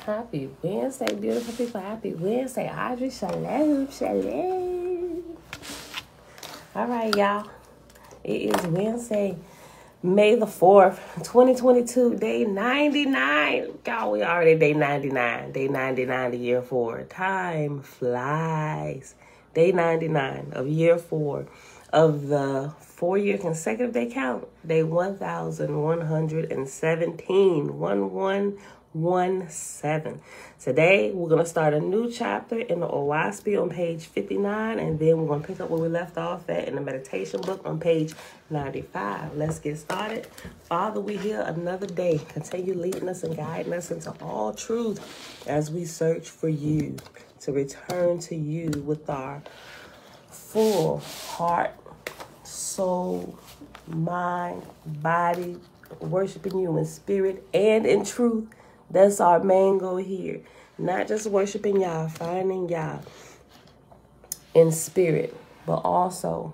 Happy Wednesday, beautiful people. Happy Wednesday. Audrey, shalom, shalom. All right, y'all. It is Wednesday, May the 4th, 2022, day 99. Y'all, we already day 99. Day 99 of year 4. Time flies. Day 99 of year 4 of the 4-year consecutive day count. Day 1117. 1117. Today, we're going to start a new chapter in the Oahspe on page 59, and then we're going to pick up where we left off at in the meditation book on page 95. Let's get started. Father, we here another day. Continue leading us and guiding us into all truth as we search for you, to return to you with our full heart, soul, mind, body, worshiping you in spirit and in truth. That's our main goal here. Not just worshiping Yah, finding Yah in spirit, but also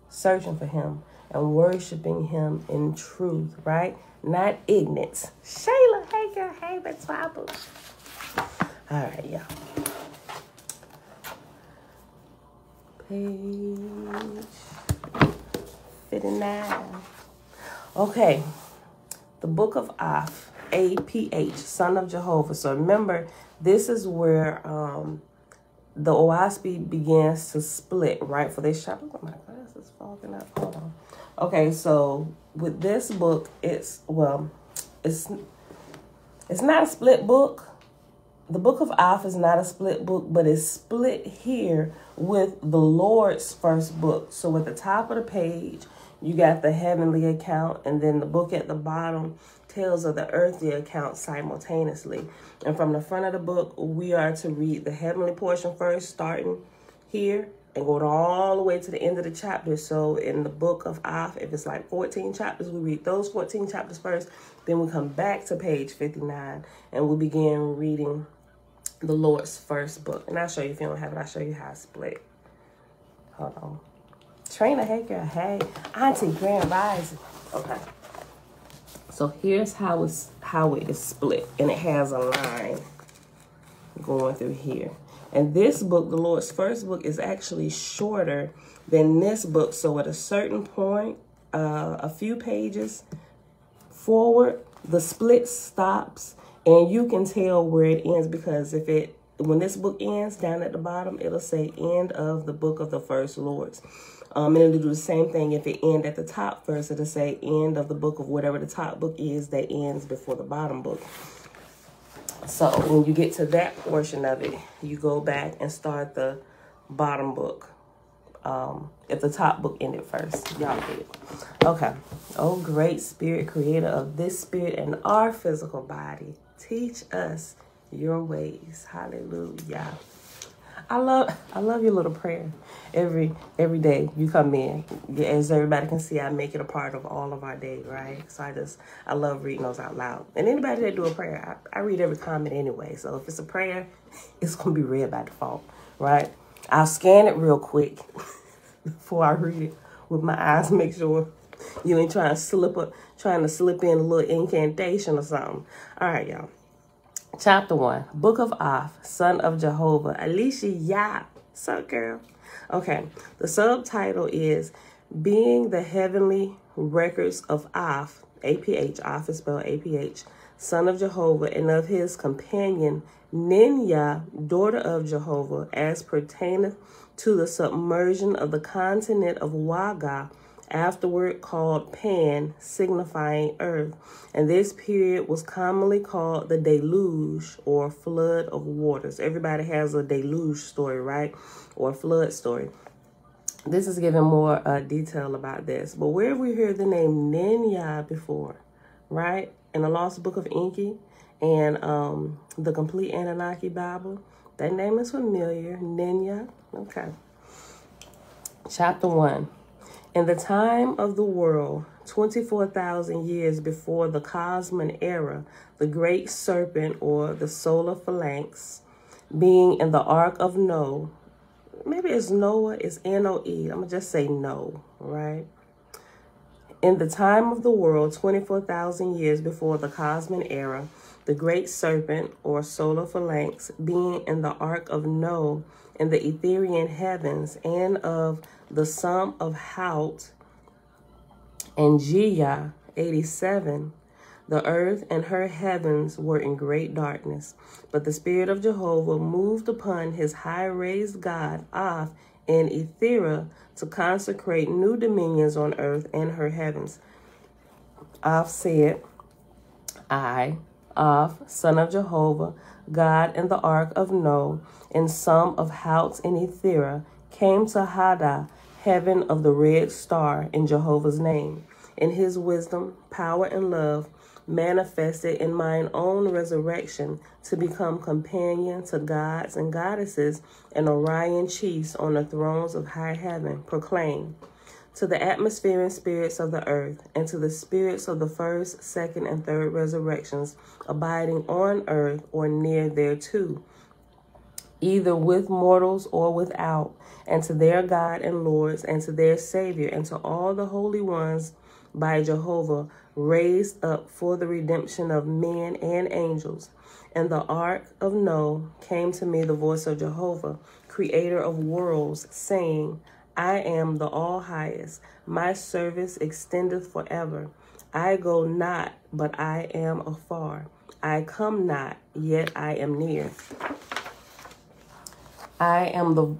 searching for him and worshiping him in truth, right? Not ignorance. Shayla, hey girl, hey, that's Papa. All right, y'all. Page 59. Okay. The book of Af, APH, Son of Jehovah. So remember, this is where the Oahspe begins to split, right? For this chapter. Oh, my glass is fogging up. Hold on. Okay, so with this book, it's not a split book. The book of Af is not a split book, but it's split here with the Lord's first book. So at the top of the page, you got the heavenly account, and then the book at the bottom tells of the earthly account simultaneously. And from the front of the book, we are to read the heavenly portion first, starting here, and going all the way to the end of the chapter. So in the book of Af, if it's like 14 chapters, we read those 14 chapters first. Then we come back to page 59, and we begin reading the Lord's first book. And I'll show you if you don't have it. I'll show you how it's split. Hold on. Trina, hey girl, hey. Auntie, Grand Rising. Okay. So here's how it is split. And it has a line going through here. And this book, the Lord's first book, is actually shorter than this book. So at a certain point, a few pages forward, the split stops. And you can tell where it ends, because when this book ends, down at the bottom, it'll say end of the book of the first Lords. And it'll do the same thing if it ends at the top first. It'll say end of the book of whatever the top book is that ends before the bottom book. So when you get to that portion of it, you go back and start the bottom book. If the top book ended first, y'all get it. Okay. Oh, great Spirit, creator of this spirit and our physical body, teach us your ways. Hallelujah. I love your little prayer. Every day you come in. As everybody can see, I make it a part of all of our day, right? So I love reading those out loud. And anybody that do a prayer, I read every comment anyway. So if it's a prayer, it's going to be read by default, right? I'll scan it real quick before I read it with my eyes, make sure you ain't trying to slip in a little incantation or something. All right, y'all. Chapter 1, Book of Af, Son of Jehovah. Alicia, yeah. What's up, girl? Okay, the subtitle is Being the Heavenly Records of Af, APH, Af is spelled APH, Son of Jehovah, and of his companion, Ninya, daughter of Jehovah, as pertaineth to the submersion of the continent of Waga, afterward called Pan, signifying earth. And this period was commonly called the deluge, or flood of waters. Everybody has a deluge story, right? Or flood story. This is giving more detail about this. But where have we heard the name Ninya before, right? In the Lost Book of Enki and the Complete Anunnaki Bible. That name is familiar, Ninya. Okay. Chapter 1. In the time of the world, 24,000 years before the Cosmic era, the great serpent, or the solar phalanx, being in the ark of Noah, maybe it's Noah, it's N-O-E, I'm going to just say no, right? In the time of the world, 24,000 years before the cosmic era, the great serpent, or solar phalanx, being in the ark of Noah in the Ethereal heavens, and of the sum of Haut and Gia, 87, the earth and her heavens were in great darkness. But the Spirit of Jehovah moved upon his high-raised God, Oahspe, in Ethera, to consecrate new dominions on earth and her heavens. Oahspe said, I, Oahspe, son of Jehovah, God in the ark of Noah, and some of Haut in Ethera, came to Haddah, heaven of the red star, in Jehovah's name, in his wisdom, power, and love, manifested in mine own resurrection, to become companion to gods and goddesses and Orion chiefs on the thrones of high heaven, proclaim to the atmospheric spirits of the earth, and to the spirits of the first, second, and third resurrections, abiding on earth or near thereto, either with mortals or without, and to their God and Lords, and to their Savior, and to all the holy ones by Jehovah, raised up for the redemption of men and angels. In the ark of Noah came to me the voice of Jehovah, creator of worlds, saying, I am the all-highest. My service extendeth forever. I go not, but I am afar. I come not, yet I am near. I am the...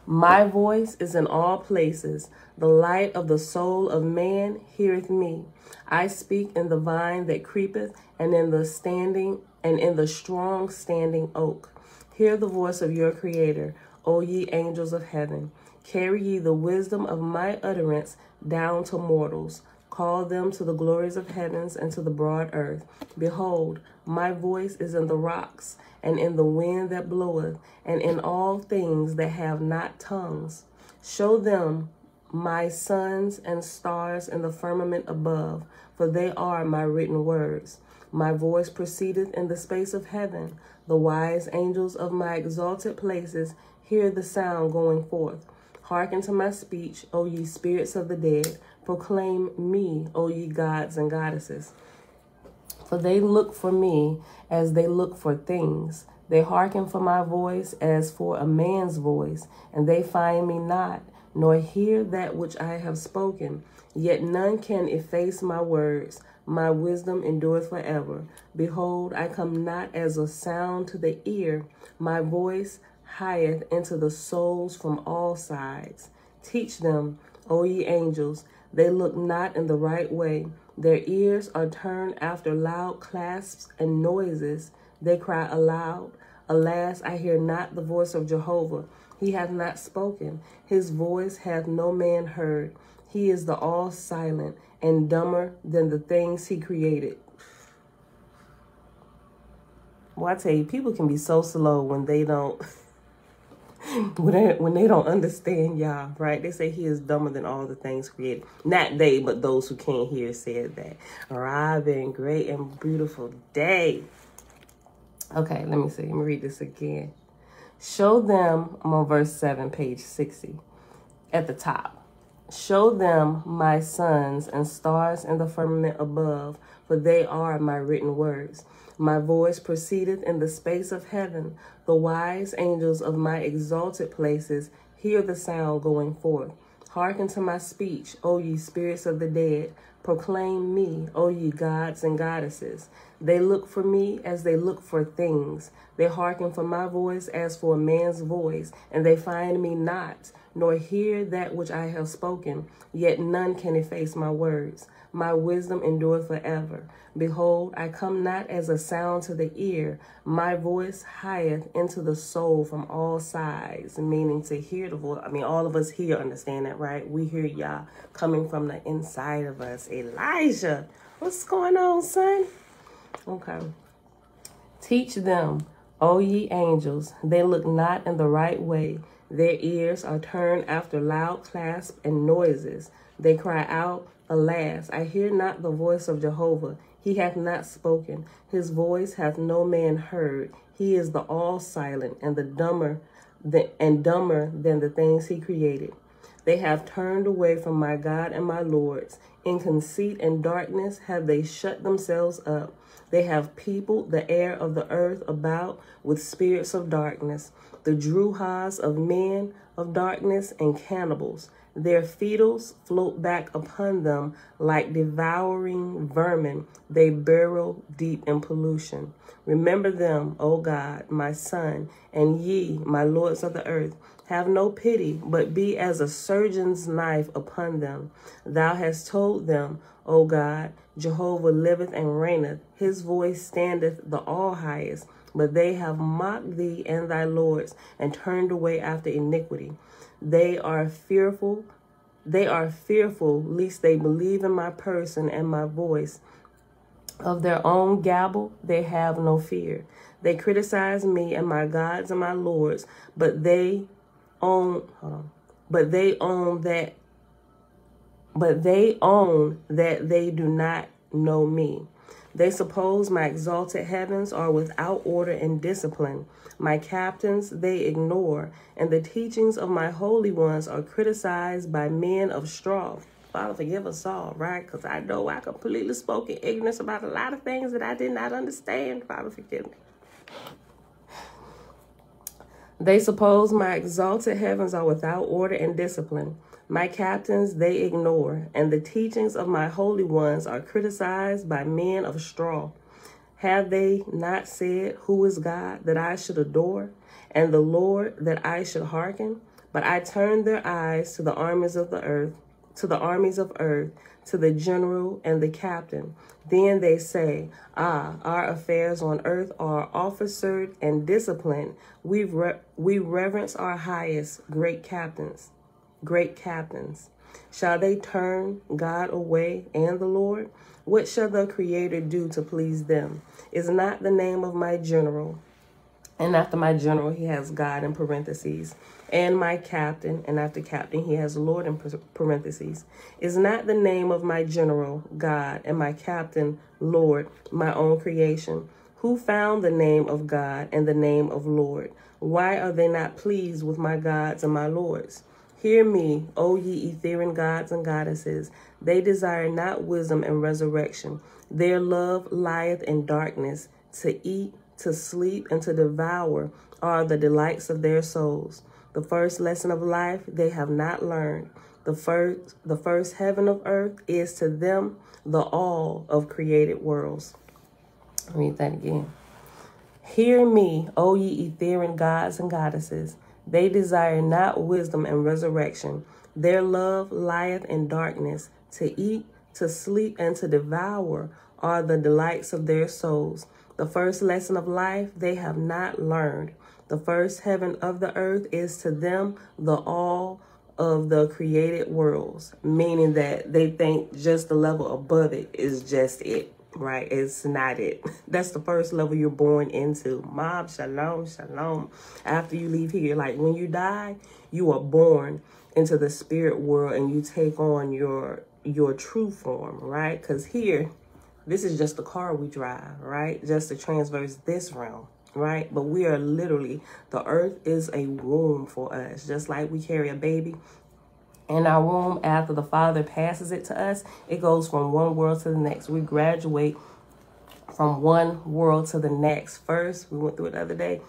My voice is in all places. The light of the soul of man heareth me. I speak in the vine that creepeth, and in the strong standing oak. Hear the voice of your Creator, O ye angels of heaven. Carry ye the wisdom of my utterance down to mortals. Call them to the glories of heavens and to the broad earth. Behold, my voice is in the rocks, and in the wind that bloweth, and in all things that have not tongues. Show them my suns and stars in the firmament above, for they are my written words. My voice proceedeth in the space of heaven. The wise angels of my exalted places hear the sound going forth. Hearken to my speech, O ye spirits of the dead. Proclaim me, O ye gods and goddesses. For they look for me as they look for things. They hearken for my voice as for a man's voice, and they find me not, nor hear that which I have spoken. Yet none can efface my words. My wisdom endureth forever. Behold, I come not as a sound to the ear. My voice hieth into the souls from all sides. Teach them, O ye angels. They look not in the right way. Their ears are turned after loud clasps and noises. They cry aloud, Alas, I hear not the voice of Jehovah. He hath not spoken. His voice hath no man heard. He is the all silent and dumber than the things he created. Well, I tell you, people can be so slow when they don't when they don't understand Yah, right? They say he is dumber than all the things created. Not they, but those who can't hear said that. Robin, great and beautiful day. Okay, let me see. Let me read this again. Show them, I'm on verse 7, page 60, at the top. Show them my suns and stars in the firmament above, for they are my written words. My voice proceedeth in the space of heaven. The wise angels of my exalted places hear the sound going forth. Hearken to my speech, O ye spirits of the dead. Proclaim me, O ye gods and goddesses. They look for me as they look for things. They hearken for my voice as for a man's voice, and they find me not, nor hear that which I have spoken. Yet none can efface my words. My wisdom endureth forever. Behold, I come not as a sound to the ear. My voice hieth into the soul from all sides, meaning to hear the voice. I mean, all of us here understand that, right? We hear Yah coming from the inside of us. Elijah, what's going on, son? Okay. Teach them, O ye angels, they look not in the right way. Their ears are turned after loud clasp and noises. They cry out, Alas, I hear not the voice of Jehovah. He hath not spoken. His voice hath no man heard. He is the all silent and the dumber and dumber than the things he created. They have turned away from my God and my Lord's. In conceit and darkness have they shut themselves up. They have peopled the air of the earth about with spirits of darkness, the druhas of men of darkness and cannibals. Their fetals float back upon them like devouring vermin. They burrow deep in pollution. Remember them, O God, my son, and ye, my lords of the earth. Have no pity, but be as a surgeon's knife upon them. Thou hast told them, O God, Jehovah liveth and reigneth. His voice standeth the all-highest. But they have mocked thee and thy lords, and turned away after iniquity. They are fearful, lest they believe in my person and my voice. Of their own gabble, they have no fear. They criticize me and my gods and my lords, but they own that they do not know me. They suppose my exalted heavens are without order and discipline. My captains they ignore, and the teachings of my holy ones are criticized by men of straw. Father, forgive us all, right? Because I know I completely spoke in ignorance about a lot of things that I did not understand. Father, forgive me. They suppose my exalted heavens are without order and discipline. My captains they ignore, and the teachings of my holy ones are criticized by men of straw. Have they not said, who is God, that I should adore, and the Lord, that I should hearken? But I turned their eyes to the armies of the earth, to the general and the captain. Then they say, our affairs on earth are officered and disciplined. We reverence our highest great captains. Shall they turn God away and the Lord? What shall the Creator do to please them? Is not the name of my general, and after my general he has God in parentheses, and my captain, and after captain he has Lord in parentheses. Is not the name of my general God, and my captain Lord, my own creation? Who found the name of God and the name of Lord? Why are they not pleased with my gods and my lords? Hear me, O ye Etherian gods and goddesses. They desire not wisdom and resurrection. Their love lieth in darkness. To eat, to sleep, and to devour are the delights of their souls. The first lesson of life they have not learned. The first heaven of earth is to them the all of created worlds. I'll read that again. Hear me, O ye Etherian gods and goddesses. They desire not wisdom and resurrection. Their love lieth in darkness. To eat, to sleep, and to devour are the delights of their souls. The first lesson of life they have not learned. The first heaven of the earth is to them the all of the created worlds, meaning that they think just the level above it is just it, right? It's not it. That's the first level you're born into. Mob, shalom, shalom. After you leave here, like when you die, you are born into the spirit world and you take on your true form, right? Because here, this is just the car we drive, right? Just to transverse this realm, right? But we are literally, the earth is a womb for us. Just like we carry a baby in our womb, after the Father passes it to us, it goes from one world to the next. We graduate from one world to the next. First, we went through it the other day,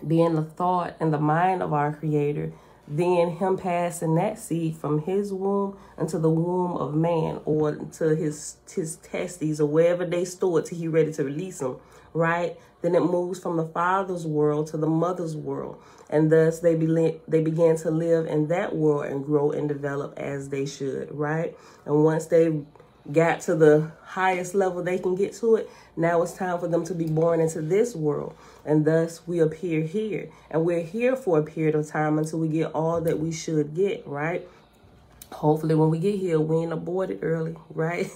being the thought and the mind of our Creator, then him passing that seed from his womb into the womb of man, or to his testes, or wherever they store it till he ready to release them, right? Then it moves from the father's world to the mother's world, and thus they began to live in that world and grow and develop as they should, right? And once they got to the highest level they can get to it, now it's time for them to be born into this world. And thus we appear here. And we're here for a period of time until we get all that we should get, right? Hopefully when we get here, we ain't aborted early, right?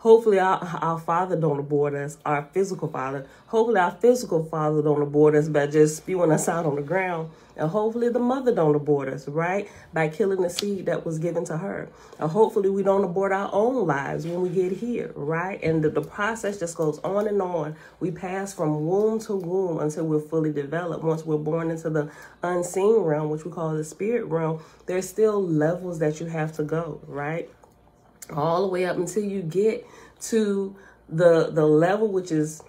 Hopefully our father don't abort us, our physical father. Hopefully our physical father don't abort us by just spewing us out on the ground. And hopefully the mother don't abort us, right? By killing the seed that was given to her. And hopefully we don't abort our own lives when we get here, right? And the process just goes on and on. We pass from womb to womb until we're fully developed. Once we're born into the unseen realm, which we call the spirit realm, there's still levels that you have to go, right? All the way up until you get to the level, which is,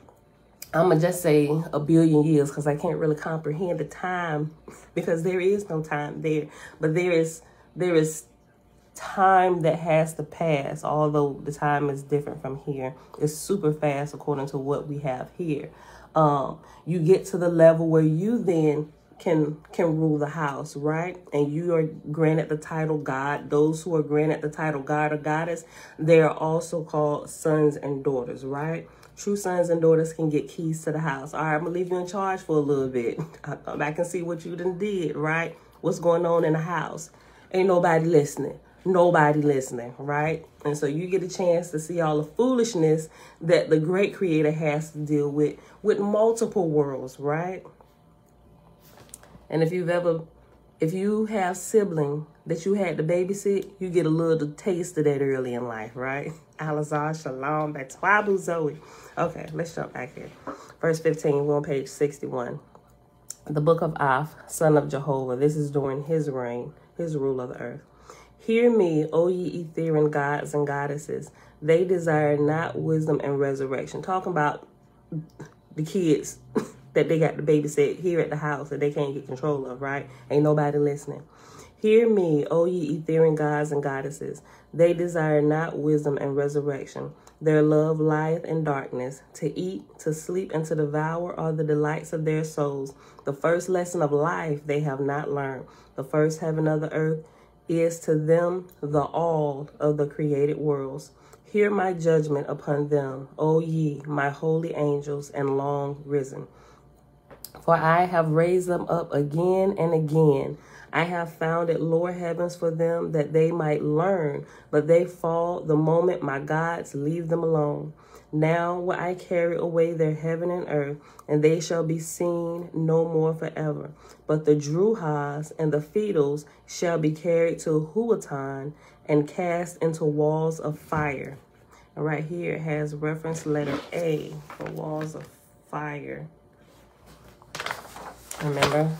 I'm going to just say 1 billion years, because I can't really comprehend the time, because there is no time there. But there is time that has to pass, although the time is different from here. It's super fast according to what we have here. You get to the level where you then can rule the house, right? And you are granted the title God. Those who are granted the title God or Goddess, they are also called sons and daughters, right? True sons and daughters can get keys to the house. All right, I'm going to leave you in charge for a little bit. I can see what you done did, right? What's going on in the house. Ain't nobody listening. Nobody listening, right? And so you get a chance to see all the foolishness that the great creator has to deal with multiple worlds, right? And if you have sibling that you had to babysit, you get a little taste of that early in life, right? Alazar, Shalom, Batwabu, Zoe. Okay, let's jump back here. Verse 15, we're on page 61. The book of Af, son of Jehovah. This is during his reign, his rule of the earth. Hear me, O ye Etherian gods and goddesses. They desire not wisdom and resurrection. Talking about the kids that they got to babysit here at the house that they can't get control of, right? Ain't nobody listening. Hear me, O ye Etherian gods and goddesses. They desire not wisdom and resurrection. Their love lieth in darkness. To eat, to sleep, and to devour are the delights of their souls. The first lesson of life they have not learned. The first heaven of the earth is to them the all of the created worlds. Hear my judgment upon them, O ye, my holy angels, and long risen. For I have raised them up again and again. I have founded lower heavens for them that they might learn, but they fall the moment my gods leave them alone. Now will I carry away their heaven and earth, and they shall be seen no more forever. But the Druhas and the Fetals shall be carried to Huatan and cast into walls of fire. And right here it has reference letter A for walls of fire. Remember,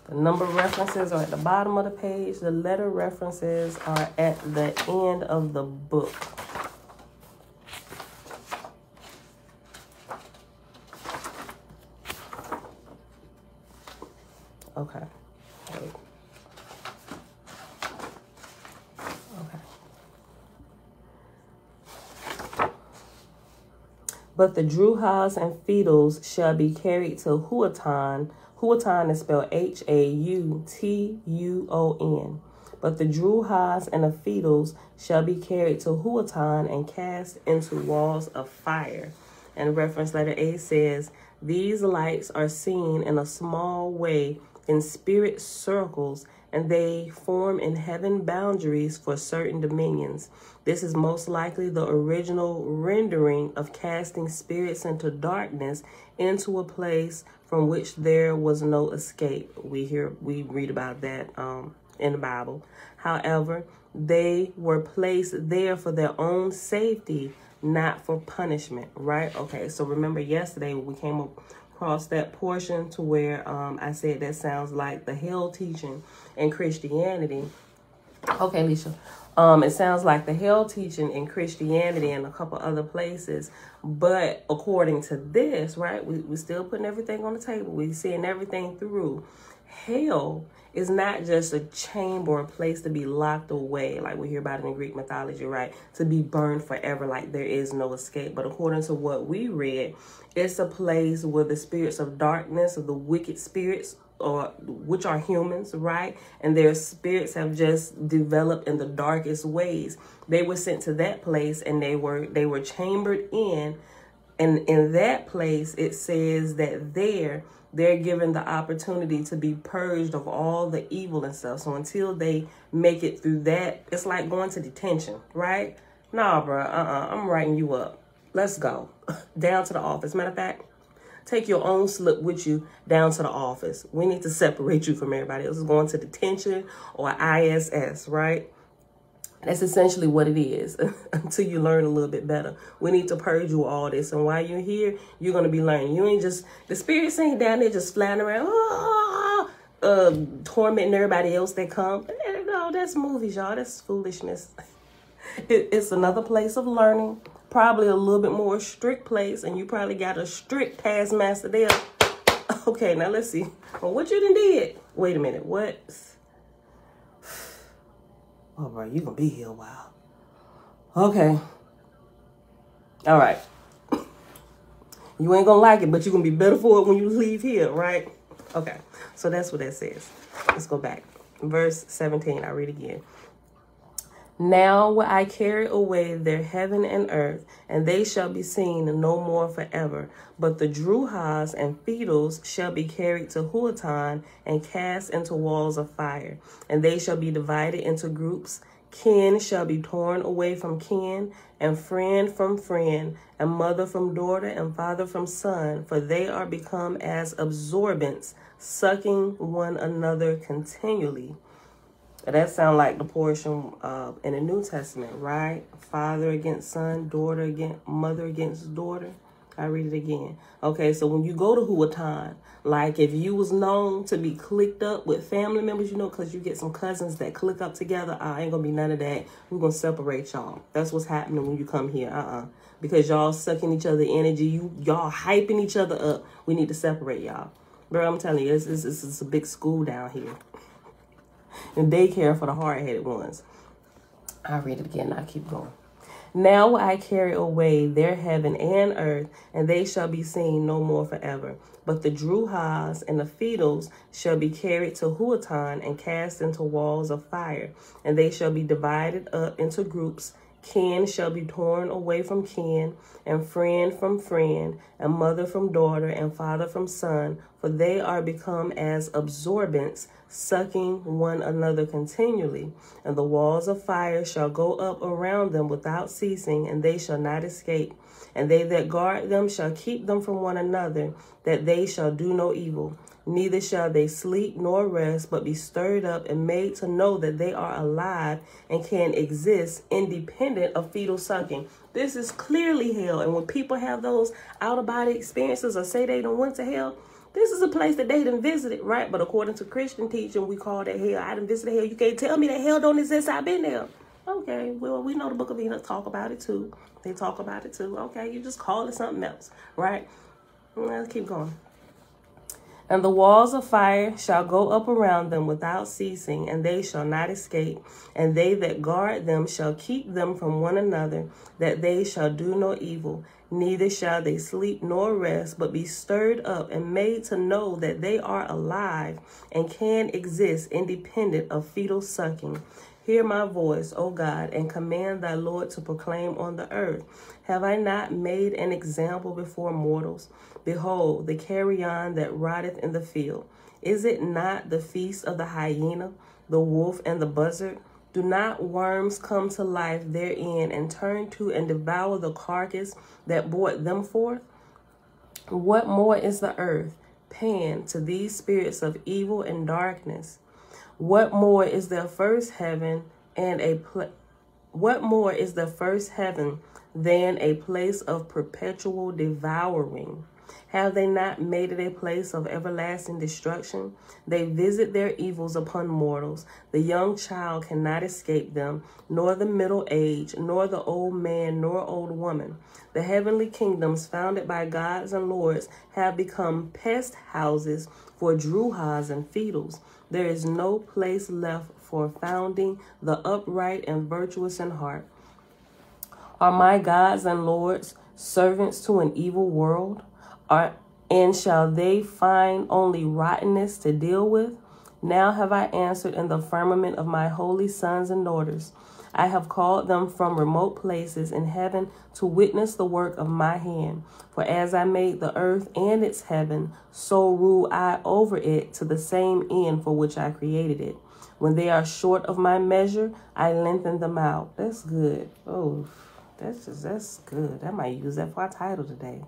the number references are at the bottom of the page. The letter references are at the end of the book. Okay. Wait. Okay. But the Druhas and Fetals shall be carried to Huatan. Huatan is spelled H-A-U-T-U-O-N. But the Druhas and the Fetals shall be carried to Huatan and cast into walls of fire. And reference letter A says, these lights are seen in a small way in spirit circles, and they form in heaven boundaries for certain dominions. This is most likely the original rendering of casting spirits into darkness into a place from which there was no escape. We read about that in the Bible. However, they were placed there for their own safety, not for punishment, right? Okay, so remember yesterday we came across that portion to where I said that sounds like the hell teaching in Christianity. Okay, Alicia. It sounds like the hell teaching in Christianity and a couple other places. But according to this, right, we're still putting everything on the table. We're seeing everything through. Hell is not just a chamber or a place to be locked away, like we hear about in Greek mythology, right? To be burned forever, like there is no escape. But according to what we read, it's a place where the spirits of darkness, or the wicked spirits, or which are humans, right? And their spirits have just developed in the darkest ways. They were sent to that place, and they were chambered in. And in that place, it says that they're given the opportunity to be purged of all the evil and stuff. So until they make it through that, it's like going to detention, right? Nah, bro. I'm writing you up. Let's go. Down to the office. Matter of fact, take your own slip with you down to the office. We need to separate you from everybody else. It's going to detention or ISS, right? That's essentially what it is until you learn a little bit better. We need to purge you all this. And while you're here, you're going to be learning. You ain't just, the spirits ain't down there just flying around, tormenting everybody else that come. No, that's movies, y'all. That's foolishness. It's another place of learning, probably a little bit more strict place. And you probably got a strict taskmaster there. Okay, now let's see. Well, what you done did? Wait a minute. What? Oh, bro, you gonna be here a while. Okay. All right. You ain't gonna like it, but you're gonna be better for it when you leave here, right? Okay. So that's what that says. Let's go back. Verse 17, I'll read again. Now will I carry away their heaven and earth, and they shall be seen no more forever. But the Druhas and Fetals shall be carried to Huatan and cast into walls of fire, and they shall be divided into groups. Kin shall be torn away from kin, and friend from friend, and mother from daughter, and father from son, for they are become as absorbents, sucking one another continually. That sounds like the portion in the New Testament, right? Father against son, daughter against mother against daughter. I read it again. Okay, so when you go to Huatan, like if you was known to be clicked up with family members, you know, because you get some cousins that click up together, ain't gonna be none of that. We're gonna separate y'all. That's what's happening when you come here. Because y'all sucking each other energy, y'all hyping each other up. We need to separate y'all. Bro, I'm telling you, this is a big school down here. And daycare for the hard-headed ones. I'll read it again. I'll keep going. Now will I carry away their heaven and earth, and they shall be seen no more forever. But the Druhas and the Fetals shall be carried to Huatan and cast into walls of fire, and they shall be divided up into groups. Kin shall be torn away from kin, and friend from friend, and mother from daughter, and father from son, for they are become as absorbents, sucking one another continually. And the walls of fire shall go up around them without ceasing, and they shall not escape. And they that guard them shall keep them from one another, that they shall do no evil. Neither shall they sleep nor rest, but be stirred up and made to know that they are alive and can exist independent of fetal sucking. This is clearly hell. And when people have those out-of-body experiences or say they done went to hell, this is a place that they done visited, right? But according to Christian teaching, we call that hell. I done visited hell. You can't tell me that hell don't exist. I've been there. Okay, well, we know the Book of Enoch talk about it too. They talk about it too. Okay, you just call it something else, right? Let's keep going. And the walls of fire shall go up around them without ceasing, and they shall not escape. And they that guard them shall keep them from one another, that they shall do no evil. Neither shall they sleep nor rest, but be stirred up and made to know that they are alive and can exist independent of fetal sucking. Hear my voice, O God, and command thy Lord to proclaim on the earth. Have I not made an example before mortals? Behold, the carrion that rotteth in the field. Is it not the feast of the hyena, the wolf, and the buzzard? Do not worms come to life therein, and turn to and devour the carcass that brought them forth? What more is the earth, Pan, to these spirits of evil and darkness? What more is the first heaven what more is the first heaven than a place of perpetual devouring? Have they not made it a place of everlasting destruction? They visit their evils upon mortals. The young child cannot escape them, nor the middle age, nor the old man, nor old woman. The heavenly kingdoms founded by gods and lords have become pest houses for Druhas and Fetals. There is no place left for founding the upright and virtuous in heart. Are my gods and lords servants to an evil world? And shall they find only rottenness to deal with? Now have I answered in the firmament of my holy sons and daughters. I have called them from remote places in heaven to witness the work of my hand. For as I made the earth and its heaven, so rule I over it to the same end for which I created it. When they are short of my measure, I lengthen them out. That's good. Oh, that's good. I might use that for our title today.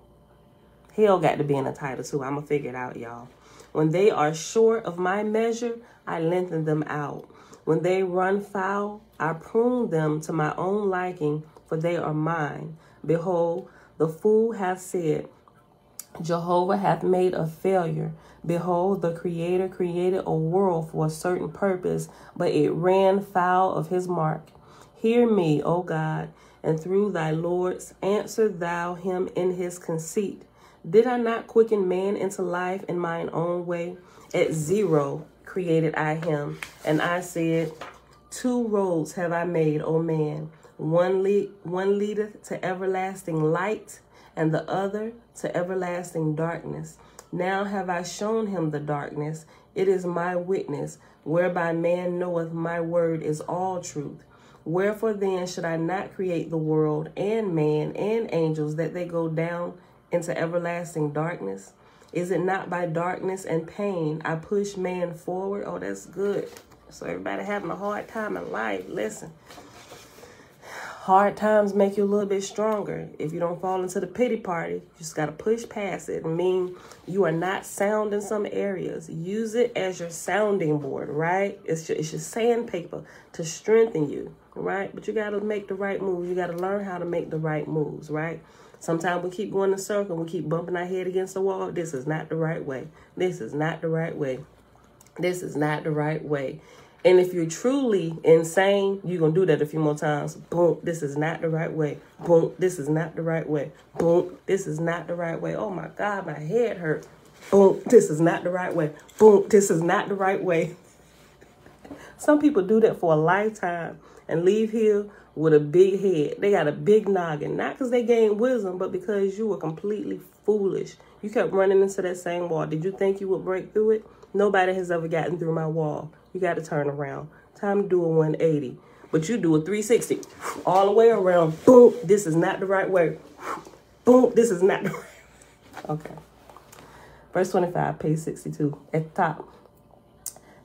Hell got to be in a title too. I'm going to figure it out, y'all. When they are short of my measure, I lengthen them out. When they run foul, I prune them to my own liking, for they are mine. Behold, the fool hath said, Jehovah hath made a failure. Behold, the Creator created a world for a certain purpose, but it ran foul of his mark. Hear me, O God, and through thy Lords answer thou him in his conceit. Did I not quicken man into life in mine own way? At zero created I him, and I said, 2 roads have I made, O man. One leadeth to everlasting light, and the other to everlasting darkness. Now have I shown him the darkness. It is my witness, whereby man knoweth my word is all truth. Wherefore then should I not create the world and man and angels, that they go down into everlasting darkness? Is it not by darkness and pain I push man forward? Oh, that's good. So everybody having a hard time in life, listen. Hard times make you a little bit stronger. If you don't fall into the pity party, you just got to push past it. I mean, you are not sound in some areas. Use it as your sounding board, right? It's your sandpaper to strengthen you, right? But you got to make the right moves. You got to learn how to make the right moves, right? Sometimes we keep going in a circle. We keep bumping our head against the wall. This is not the right way. This is not the right way. This is not the right way. And if you're truly insane, you're going to do that a few more times. Boom, this is not the right way. Boom, this is not the right way. Boom, this is not the right way. Oh, my God, my head hurt. Boom, this is not the right way. Boom, this is not the right way. Some people do that for a lifetime and leave here with a big head. They got a big noggin. Not because they gained wisdom, but because you were completely foolish. You kept running into that same wall. Did you think you would break through it? Nobody has ever gotten through my wall. You got to turn around. Time to do a 180. But you do a 360. All the way around. Boom. This is not the right way. Boom. This is not the right way. Okay. Verse 25, page 62. At the top.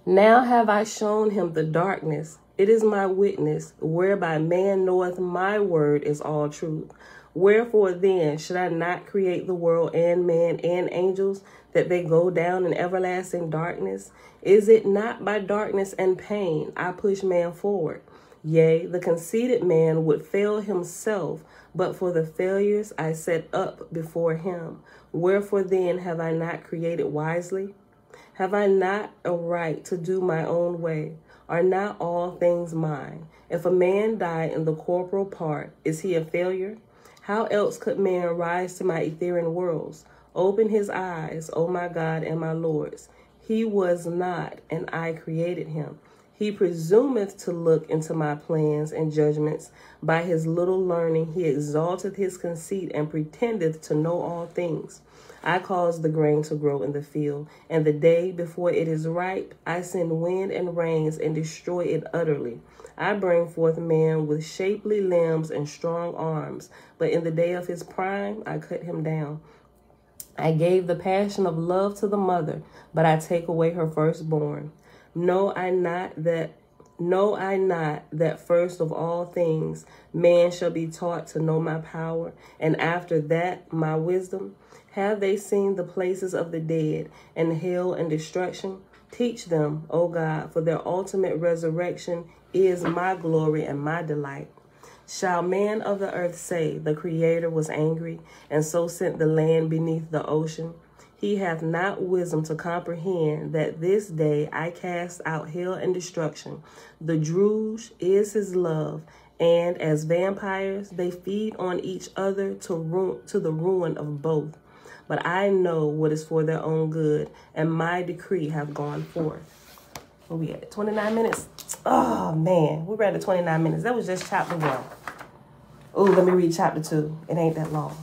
Now have I shown him the darkness. It is my witness, whereby man knoweth my word is all truth. Wherefore then should I not create the world and man and angels, that they go down in everlasting darkness? Is it not by darkness and pain I push man forward? Yea, the conceited man would fail himself, but for the failures I set up before him. Wherefore then have I not created wisely? Have I not a right to do my own way? Are not all things mine? If a man die in the corporal part, is he a failure? How else could man rise to my ethereal worlds? Open his eyes, O my God and my Lords. He was not, and I created him. He presumeth to look into my plans and judgments. By his little learning he exalteth his conceit, and pretendeth to know all things. I cause the grain to grow in the field, and the day before it is ripe, I send wind and rains and destroy it utterly. I bring forth man with shapely limbs and strong arms, but in the day of his prime I cut him down. I gave the passion of love to the mother, but I take away her firstborn. Know I not that first of all things man shall be taught to know my power, and after that my wisdom? Have they seen the places of the dead, and hell and destruction? Teach them, O God, for their ultimate resurrection is my glory and my delight. Shall man of the earth say, the Creator was angry, and so sent the land beneath the ocean? He hath not wisdom to comprehend that this day I cast out hell and destruction. The Druge is his love, and as vampires they feed on each other to the ruin of both. But I know what is for their own good, and my decree have gone forth. Where we at? 29 minutes? Oh, man. We're at 29 minutes. That was just chapter 1. Oh, let me read chapter 2. It ain't that long.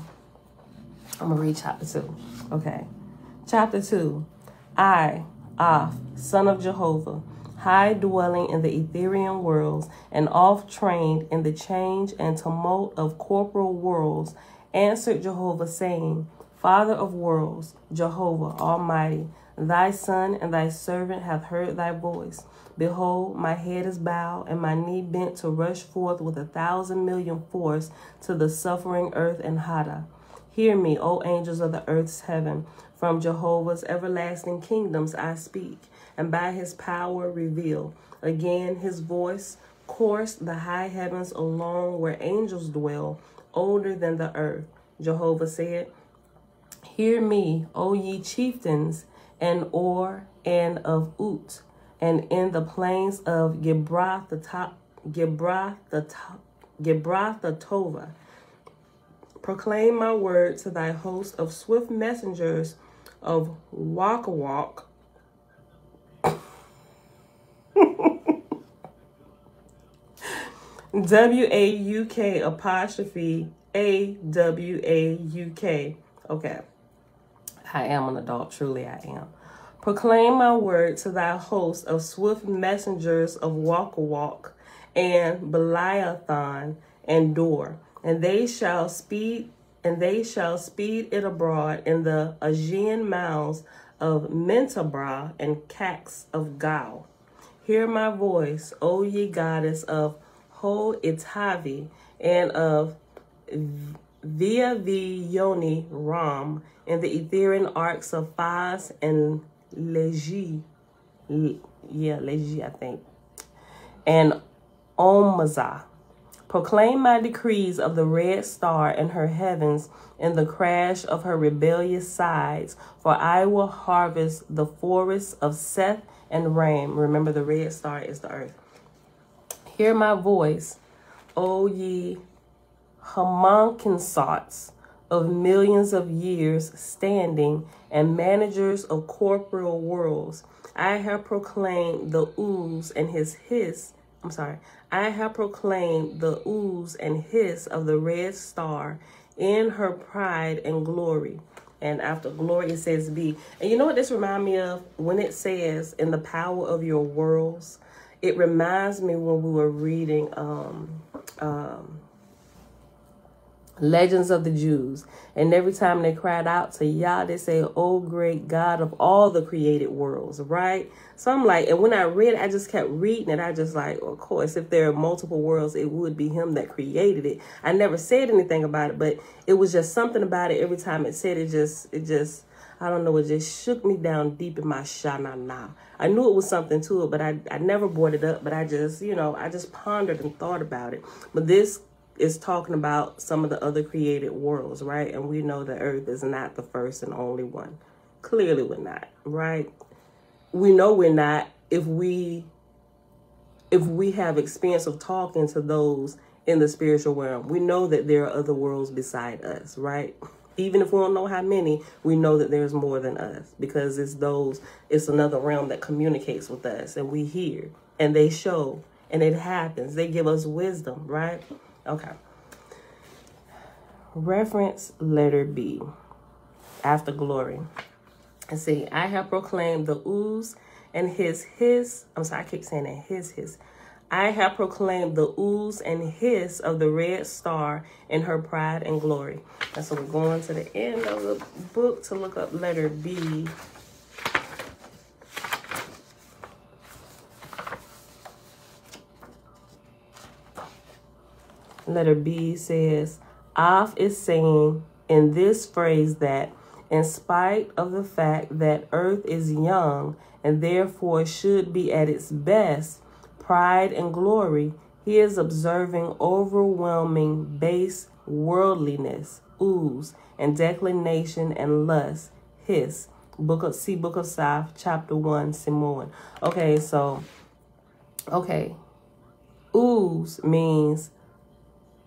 I'm going to read chapter 2. Okay. Chapter 2. I, son of Jehovah, high dwelling in the ethereal worlds, and oft-trained in the change and tumult of corporal worlds, answered Jehovah, saying, Father of worlds, Jehovah Almighty, thy son and thy servant hath heard thy voice. Behold, my head is bowed, and my knee bent to rush forth with 1,000,000,000 force to the suffering earth and Hada. Hear me, O angels of the earth's heaven. From Jehovah's everlasting kingdoms I speak, and by his power reveal. Again his voice coursed the high heavens along where angels dwell, older than the earth. Jehovah said, Hear me, O ye chieftains, and Or and of Ut, and in the plains of Gibrath-the-Tova. Proclaim my word to thy host of swift messengers of Wakawak. W-A-U-K apostrophe A-W-A-U-K. Okay. I am an adult, truly I am. Proclaim my word to thy host of swift messengers of Wakawak and Beliathan and Dor, and they shall speed it abroad in the Aegean mouths of Mentabra and Cax of Gal. Hear my voice, O ye goddess of Ho-Itavi and of Via Ram, in the Etherian arcs of Faz and Legi, I think, and Omazah. Proclaim my decrees of the red star and her heavens in the crash of her rebellious sides, for I will harvest the forests of Seth and Ram. Remember, the red star is the earth. Hear my voice, O ye homunculots of millions of years standing and managers of corporeal worlds. I have proclaimed the ooze and I have proclaimed the ooze and hiss of the red star in her pride and glory. And after glory, it says be. And you know what this reminds me of? When it says in the power of your worlds, it reminds me when we were reading Legends of the Jews. And every time they cried out to Yah, they say, "Oh, great God of all the created worlds," right? So I'm like, and when I read it, I just kept reading it. I just like, of course, if there are multiple worlds, it would be him that created it. I never said anything about it, but it was just something about it. Every time it said it just, I don't know, it just shook me down deep in my shanana. I knew it was something to it, but I never brought it up. But I just, I just pondered and thought about it. But this is talking about some of the other created worlds, right? And we know the earth is not the first and only one. Clearly we're not, right? We know we're not if we have experience of talking to those in the spiritual realm. We know that there are other worlds beside us, right? Even if we don't know how many, we know that there's more than us, because it's another realm that communicates with us, and we hear and they show and it happens. They give us wisdom, right? Okay. Reference letter B. After glory. And see, I have proclaimed the ooze and his. I'm sorry, I keep saying that his. I have proclaimed the ooze and hiss of the red star in her pride and glory. And so we're going to the end of the book to look up letter B. Letter B says, Af is saying in this phrase that in spite of the fact that earth is young and therefore should be at its best, pride and glory, he is observing overwhelming base worldliness, ooze, and declination and lust, hiss. Book of South, chapter 1, Simone. Okay, so, ooze means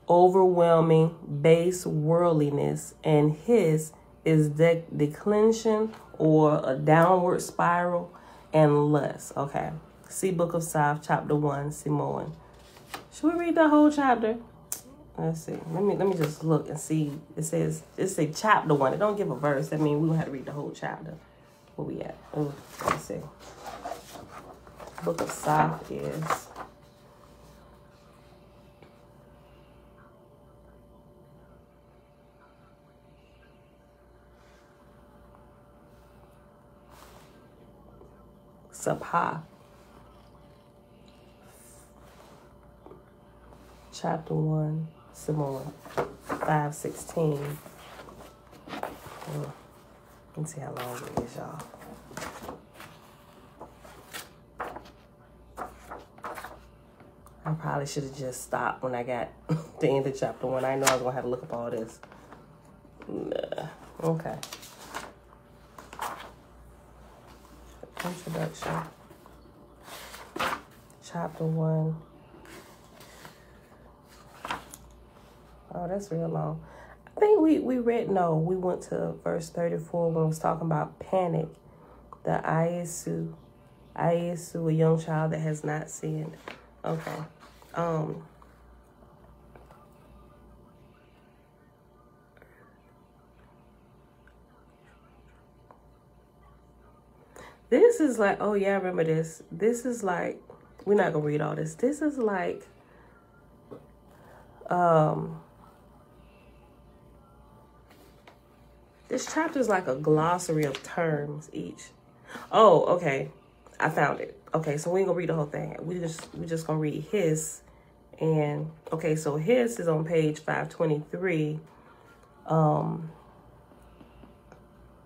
overwhelming base worldliness, and his is declension or a downward spiral, and lust. Okay, see Book of South, chapter 1, Simone. Should we read the whole chapter? Let's see. Let me just look and see. It's a chapter 1. It don't give a verse. I mean, we gonna have to read the whole chapter. Where we at? Oh, let's see. Book of South is Sabha. chapter 1, some more. 5:16. Let's see how long it is, y'all. I probably should have just stopped when I got the end of chapter 1. I know I was going to have to look up all this. Okay. Introduction. Chapter 1. Oh, that's real long. I think we went to verse 34 when we was talking about panic. The Oahspe, a young child that has not sinned. Okay. This is like, oh yeah, I remember this. This is like, we're not gonna read all this. This is like, this chapter is like a glossary of terms each. Oh, okay. I found it. Okay, so we ain't gonna read the whole thing. We're just gonna read his. And okay, so his is on page 523.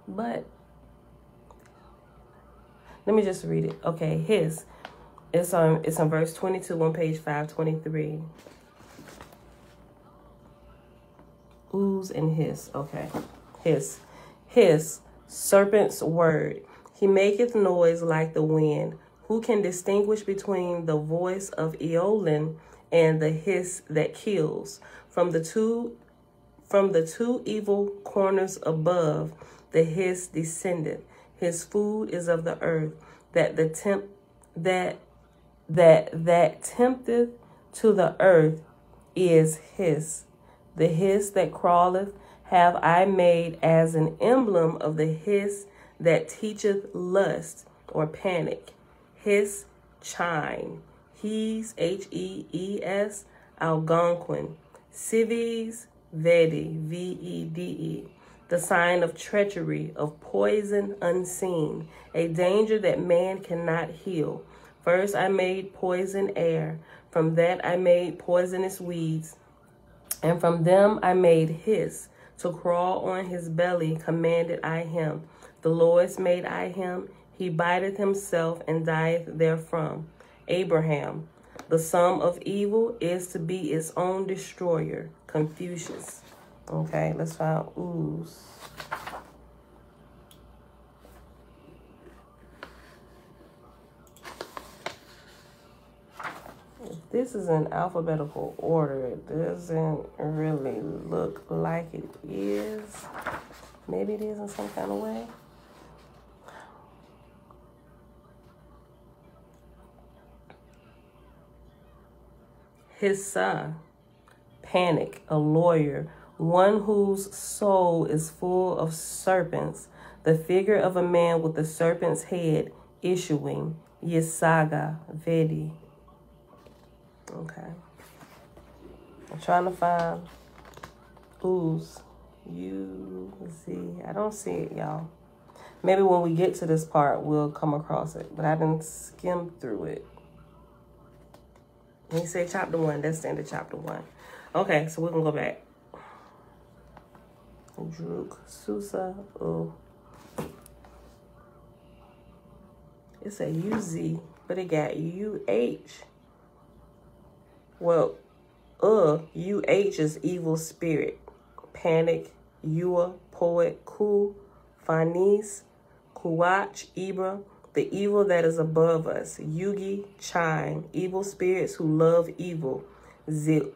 But let me just read it. Okay, his. It's on verse 22 on page 523. Ooze and his. Okay. His serpent's word. He maketh noise like the wind. Who can distinguish between the voice of Eolin and the hiss that kills? From the two evil corners above, the hiss descendeth. His food is of the earth, that tempteth to the earth is hiss. The hiss that crawleth have I made as an emblem of the hiss that teacheth lust or panic. Hiss chine. He's Hees Algonquin. Cives Vede Vede. The sign of treachery, of poison unseen, a danger that man cannot heal. First I made poison air, from that I made poisonous weeds, and from them I made hiss. To crawl on his belly commanded I him. The lowest made I him. He biteth himself and dieth therefrom. Abraham. The sum of evil is to be its own destroyer. Confucius. Okay, let's find ooze. If this is in alphabetical order, it doesn't really look like it is. Maybe it is in some kind of way. Hissa, panic, a lawyer, one whose soul is full of serpents, the figure of a man with the serpent's head issuing, Yisaga, Vedi. Okay. I'm trying to find ooze. U-Z. I don't see it, y'all. Maybe when we get to this part, we'll come across it. But I didn't skim through it. When you say chapter 1, that's the end of chapter 1. Okay, so we're going to go back. Druk, Susa, oh. It's a U-Z, but it got U-H. Well, U-H is evil spirit. Panic, Yua, poet, Ku, Fanis, Kuwach, Ibra, the evil that is above us. Yugi, Chine, evil spirits who love evil. Zeuk,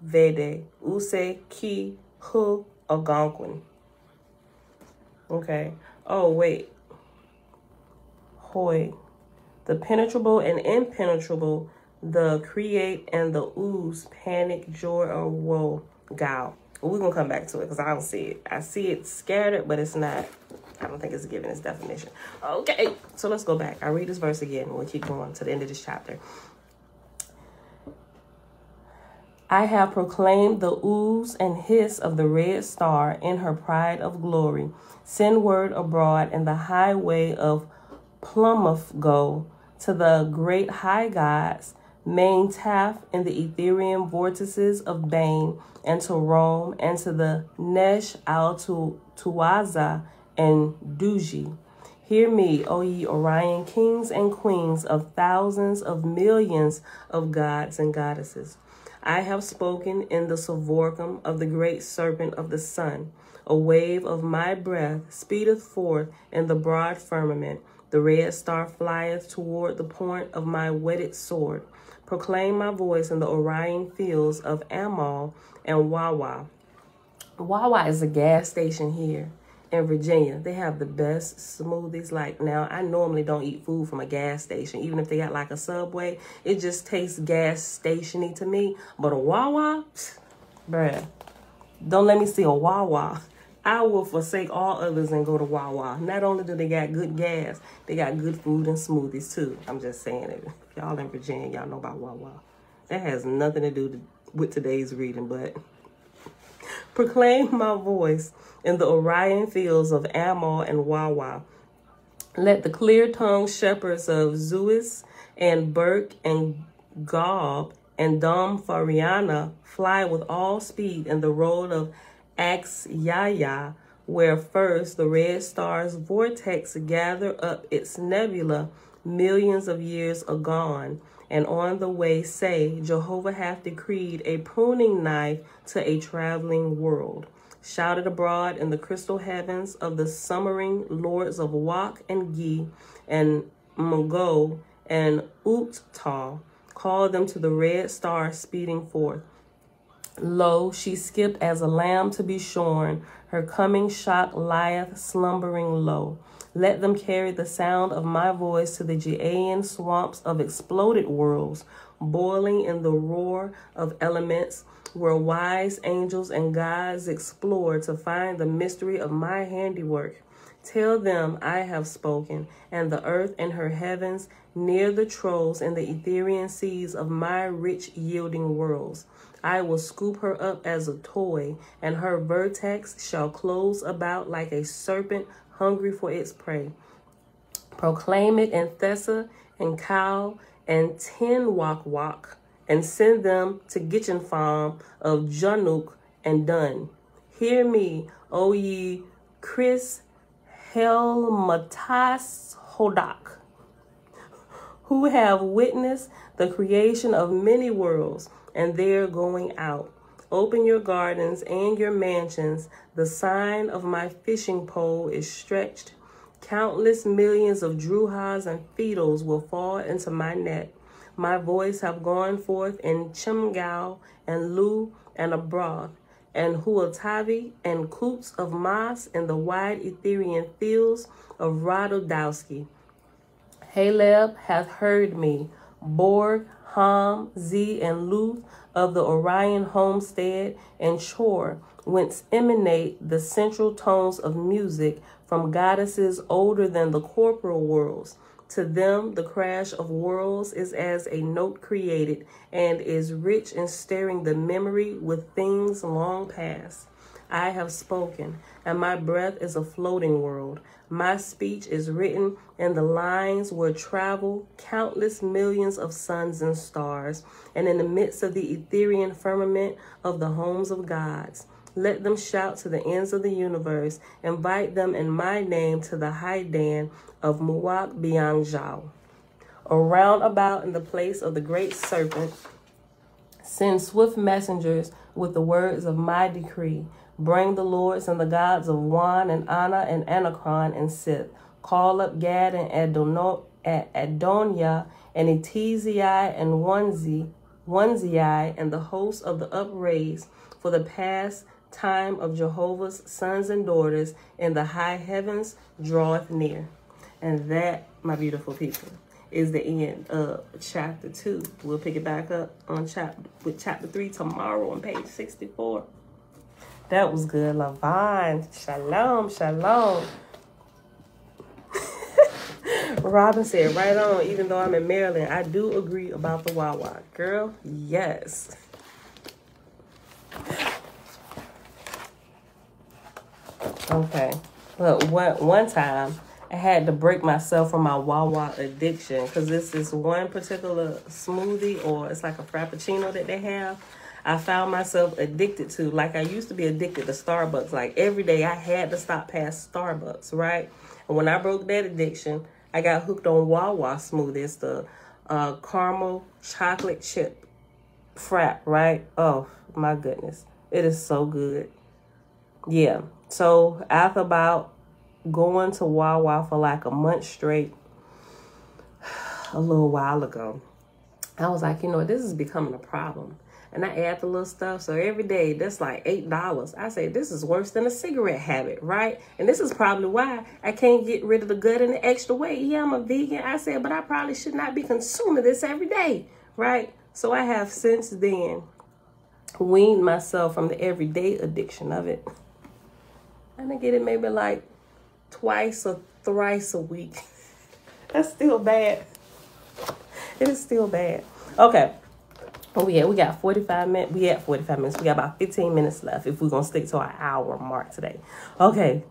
Vede, Use, Ki, Hu, Algonquin. Okay. Oh, wait. Hoi, the penetrable and impenetrable, the create and the ooze, panic, joy, or woe, gal. We're going to come back to it because I don't see it. I see it scattered, but it's not. I don't think it's given its definition. Okay, so let's go back. I read this verse again and we'll keep going to the end of this chapter. I have proclaimed the ooze and hiss of the red star in her pride of glory. Send word abroad in the highway of Plumouth go to the great high gods. Main Taf in the Ethereum vortices of Bane, and to Rome, and to the Nesh al Tuwaza and Duji. Hear me, O ye Orion kings and queens of thousands of millions of gods and goddesses. I have spoken in the Savorcum of the great serpent of the sun. A wave of my breath speedeth forth in the broad firmament. The red star flieth toward the point of my whetted sword. Proclaim my voice in the Orion fields of Amal and Wawa. Wawa is a gas station here in Virginia. They have the best smoothies. Like, now, I normally don't eat food from a gas station. Even if they got like a Subway, it just tastes gas station-y to me. But a Wawa, bruh, don't let me see a Wawa. I will forsake all others and go to Wawa. Not only do they got good gas, they got good food and smoothies too. I'm just saying it. Y'all in Virginia, y'all know about Wawa. That has nothing to do with today's reading, but proclaim my voice in the Orion fields of Amal and Wawa. Let the clear-tongued shepherds of Zeus and Burke and Gob and Dom Fariana fly with all speed in the road of Axyaya, where first the red star's vortex gather up its nebula millions of years agone, and on the way say, Jehovah hath decreed a pruning knife to a traveling world. Shouted abroad in the crystal heavens of the summering lords of Wak and Gi and Monroe and Utah, called them to the red star speeding forth. Lo, she skipped as a lamb to be shorn. Her coming shock lieth slumbering low. Let them carry the sound of my voice to the Geaean swamps of exploded worlds, boiling in the roar of elements, where wise angels and gods explore to find the mystery of my handiwork. Tell them I have spoken, and the earth and her heavens, near the trolls and the Etherean seas of my rich yielding worlds. I will scoop her up as a toy, and her vertex shall close about like a serpent hungry for its prey. Proclaim it in Thessa and Kau and Tinwak, and send them to Gitchen Farm of Januk and Dun. Hear me, O ye Chris Helmatas Hodak, who have witnessed the creation of many worlds and their going out. Open your gardens and your mansions. The sign of my fishing pole is stretched. Countless millions of druhas and fetos will fall into my net. My voice have gone forth in Chimgao and Lu and Abroth and Huatavi and Coots of Mas in the wide Etherean fields of Radodowski. Haleb hath heard me. Borg, Ham, Z, and Luth of the Orion homestead and Chor, whence emanate the central tones of music from goddesses older than the corporal worlds. To them, the crash of worlds is as a note created and is rich in stirring the memory with things long past. I have spoken, and my breath is a floating world. My speech is written in the lines where travel countless millions of suns and stars, and in the midst of the Etherean firmament of the homes of gods. Let them shout to the ends of the universe. Invite them in my name to the Haidan of Muak Biangjao. Around about in the place of the great serpent, send swift messengers with the words of my decree. Bring the lords and the gods of Wan and Anna and Anachron and Sith. Call up Gad and Adonia and Etizii and Onzii and the hosts of the upraised, for the past time of Jehovah's sons and daughters in the high heavens draweth near. And that, my beautiful people, is the end of chapter 2. We'll pick it back up on chapter 3 tomorrow on page 64. That was good, Lavon. Shalom, shalom. Robin said, right on, even though I'm in Maryland, I do agree about the Wawa. Girl, yes. Okay. Look, one time, I had to break myself from my Wawa addiction because this is one particular smoothie, or it's like a frappuccino that they have. I found myself addicted to. Like, I used to be addicted to Starbucks. Like, every day I had to stop past Starbucks, right? And when I broke that addiction, I got hooked on Wawa smoothies, the caramel chocolate chip frap, right? Oh, my goodness. It is so good. Yeah. So, after about going to Wawa for like a month straight a little while ago, I was like, you know, this is becoming a problem. And I add the little stuff. So every day, that's like $8. I say, this is worse than a cigarette habit, right? And this is probably why I can't get rid of the gut and the extra weight. Yeah, I'm a vegan. I said, but I probably should not be consuming this every day, right? So I have since then weaned myself from the everyday addiction of it. And I get it maybe like twice or thrice a week. That's still bad. It is still bad. Okay. Oh, yeah, we got 45 minutes. We at 45 minutes. We got about 15 minutes left if we're going to stick to our hour mark today. Okay.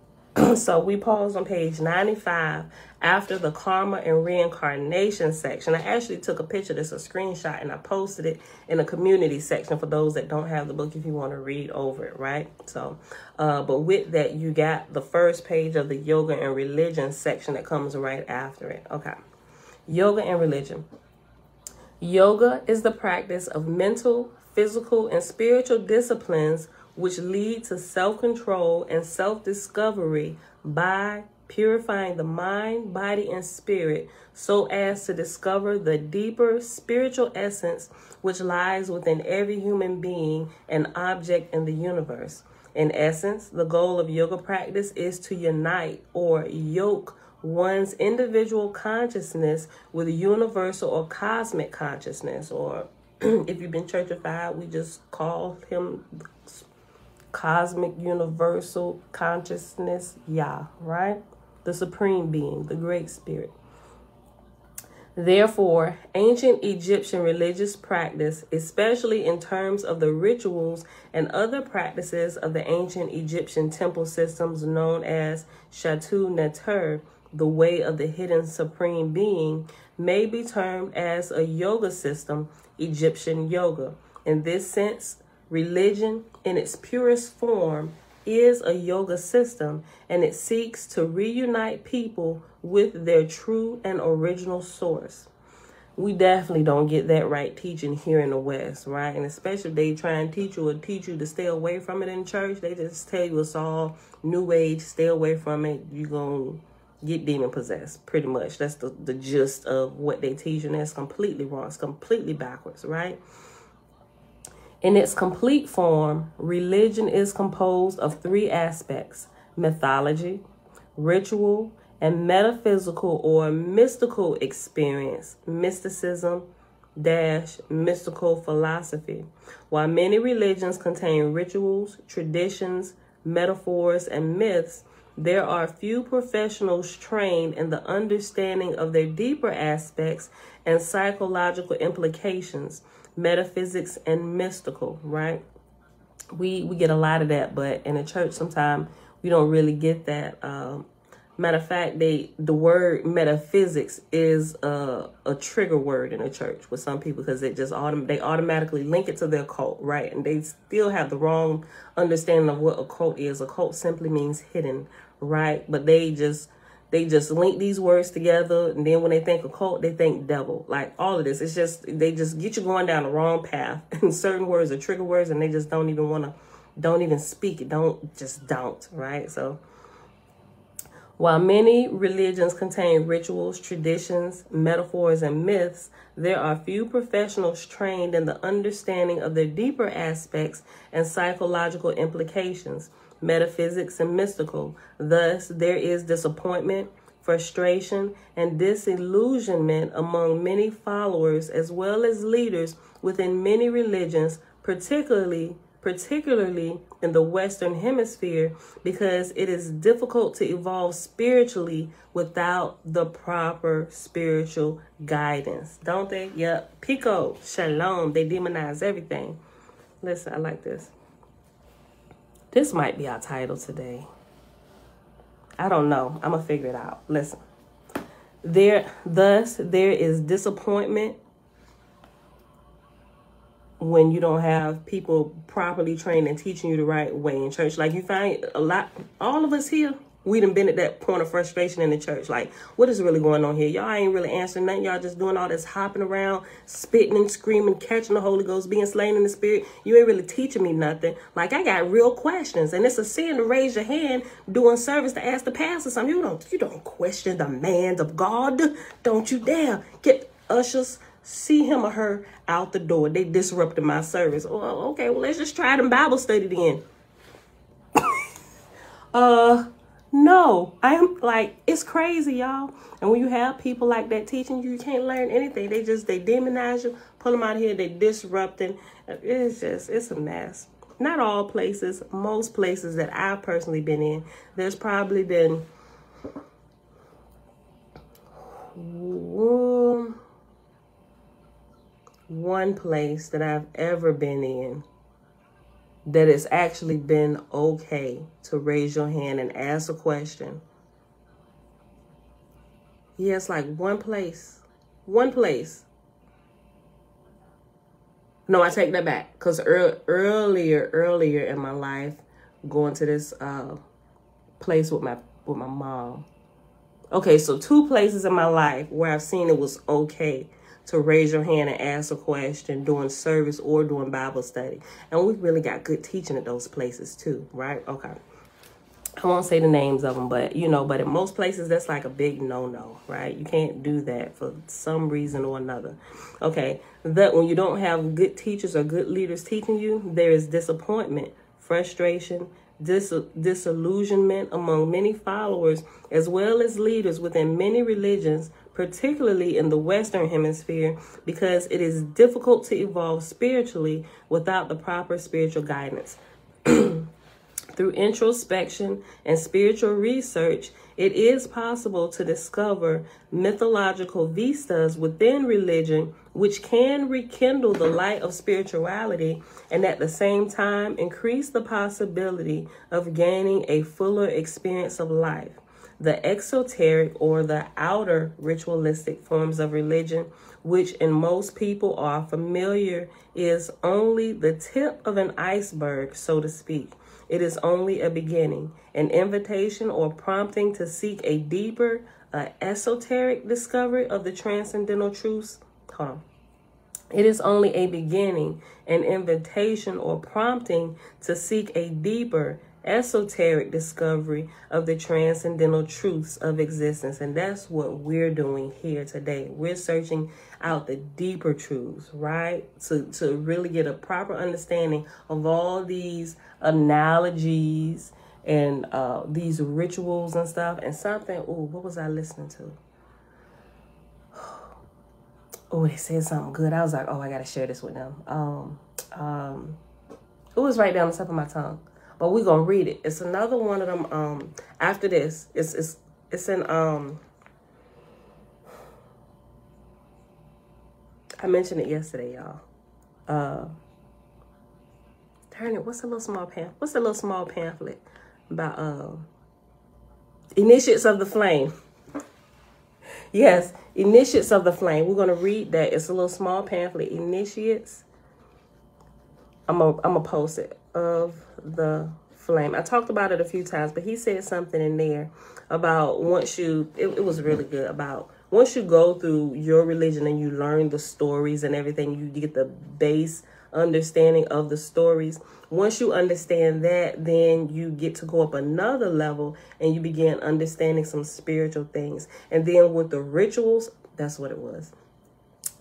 So we paused on page 95 after the karma and reincarnation section. I actually took a picture, this is a screenshot, and I posted it in the community section for those that don't have the book if you want to read over it, right? So, but with that, you got the first page of the yoga and religion section that comes right after it. Okay. Yoga and religion. Yoga is the practice of mental, physical, and spiritual disciplines which lead to self-control and self-discovery by purifying the mind, body, and spirit so as to discover the deeper spiritual essence which lies within every human being and object in the universe. In essence, the goal of yoga practice is to unite or yoke one's individual consciousness with universal or cosmic consciousness, or if you've been churchified, we just call him cosmic universal consciousness, Yah, right? The supreme being, the great spirit. Therefore, ancient Egyptian religious practice, especially in terms of the rituals and other practices of the ancient Egyptian temple systems known as Shatu Neter, the way of the hidden supreme being, may be termed as a yoga system, Egyptian yoga. In this sense, religion in its purest form is a yoga system, and it seeks to reunite people with their true and original source. We definitely don't get that right teaching here in the West, right? And especially if they try and teach you to stay away from it in church. They just tell you it's all new age, stay away from it. You're going to get demon possessed, pretty much. That's the gist of what they teach, and that's completely wrong. It's completely backwards, right? In its complete form, religion is composed of three aspects: mythology, ritual, and metaphysical or mystical experience, mysticism - mystical philosophy. While many religions contain rituals, traditions, metaphors, and myths, there are few professionals trained in the understanding of their deeper aspects and psychological implications, metaphysics and mystical, right? We get a lot of that, but in the church sometimes we don't really get that. Matter of fact, the word metaphysics is a trigger word in the church with some people because it just they automatically link it to their cult, right? And they still have the wrong understanding of what a cult is. A cult simply means hidden, right? But they just link these words together, and then when they think of cult, they think devil. Like all of this, it's just they just get you going down the wrong path. And certain words are trigger words, and they just don't even speak it. Don't, right? So while many religions contain rituals, traditions, metaphors, and myths, there are few professionals trained in the understanding of their deeper aspects and psychological implications, metaphysics and mystical. Thus, there is disappointment, frustration, and disillusionment among many followers as well as leaders within many religions, particularly in the Western Hemisphere, because it is difficult to evolve spiritually without the proper spiritual guidance. Don't they? Yep. Pico, shalom. They demonize everything. Listen, I like this. This might be our title today. I don't know. I'm going to figure it out. Listen. There is disappointment when you don't have people properly trained and teaching you the right way in church. Like you find all of us here, we done been at that point of frustration in the church. Like, what is really going on here? Y'all ain't really answering nothing. Y'all just doing all this hopping around, spitting and screaming, catching the Holy Ghost, being slain in the spirit. You ain't really teaching me nothing. Like, I got real questions. And it's a sin to raise your hand doing service to ask the pastor something. You don't question the man of God. Don't you dare. Get ushers, see him or her out the door. They disrupted my service. Oh, okay, well, let's just try them Bible study then. No, I am like, it's crazy, y'all. And when you have people like that teaching you, you can't learn anything. They demonize you, pull them out of here, they disrupting. It's a mess. Not all places, most places that I've personally been in, there's probably been one place that I've ever been in that it's actually been okay to raise your hand and ask a question. Yeah, it's like one place. No, I take that back. Because earlier in my life, going to this place with my mom. Okay, so 2 places in my life where I've seen it was okay to raise your hand and ask a question during service or during Bible study. And we really got good teaching at those places too, right? Okay. I won't say the names of them, but but in most places, that's like a big no-no, right? You can't do that for some reason or another. Okay. That when you don't have good teachers or good leaders teaching you, there is disappointment, frustration, disillusionment among many followers, as well as leaders within many religions, particularly in the Western Hemisphere, because it is difficult to evolve spiritually without the proper spiritual guidance. Through introspection and spiritual research, it is possible to discover mythological vistas within religion which can rekindle the light of spirituality and at the same time increase the possibility of gaining a fuller experience of life. The exoteric or the outer ritualistic forms of religion, which in most people are familiar, is only the tip of an iceberg, so to speak. It is only a beginning, an invitation or prompting to seek a deeper, esoteric discovery of the transcendental truths. It is only a beginning, an invitation or prompting to seek a deeper, esoteric discovery of the transcendental truths of existence. And that's what we're doing here today. We're searching out the deeper truths, right? To really get a proper understanding of all these analogies and these rituals and stuff. And something, what was I listening to? Oh, they said something good. I was like, I got to share this with them. It was right down the tip of my tongue. But we're going to read it. It's another one of them. After this, it's in, I mentioned it yesterday, y'all. Turn it. What's the little small pamphlet about, Initiates of the Flame? Yes, Initiates of the Flame. We're going to read that. It's a little small pamphlet, Initiates. I'm gonna post it, of the Flame. I talked about it a few times, but he said something in there about once you, it was really good, about once you go through your religion and you learn the stories and everything, you get the base understanding of the stories. Once you understand that, then you get to go up another level and you begin understanding some spiritual things. And then with the rituals, that's what it was.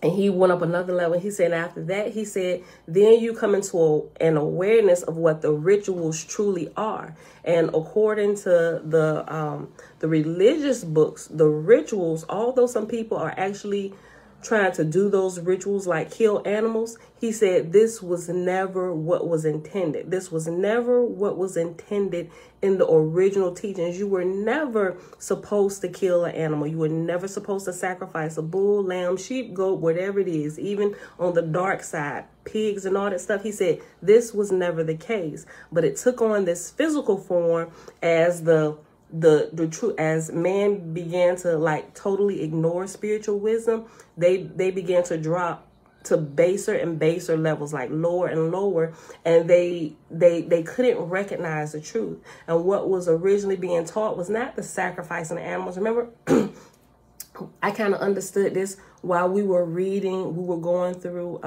And he went up another level. He said after that, he said, then you come into an awareness of what the rituals truly are. And according to the religious books, the rituals, although some people are actually trying to do those rituals like kill animals, he said this was never what was intended. This was never what was intended in the original teachings. You were never supposed to kill an animal. You were never supposed to sacrifice a bull, lamb, sheep, goat, whatever it is, even on the dark side, pigs and all that stuff. He said this was never the case, but it took on this physical form as the the truth, as man began to like totally ignore spiritual wisdom, they began to drop to baser and baser levels, like lower and lower, and they couldn't recognize the truth. And what was originally being taught was not the sacrificing of animals. Remember, I kind of understood this while we were going through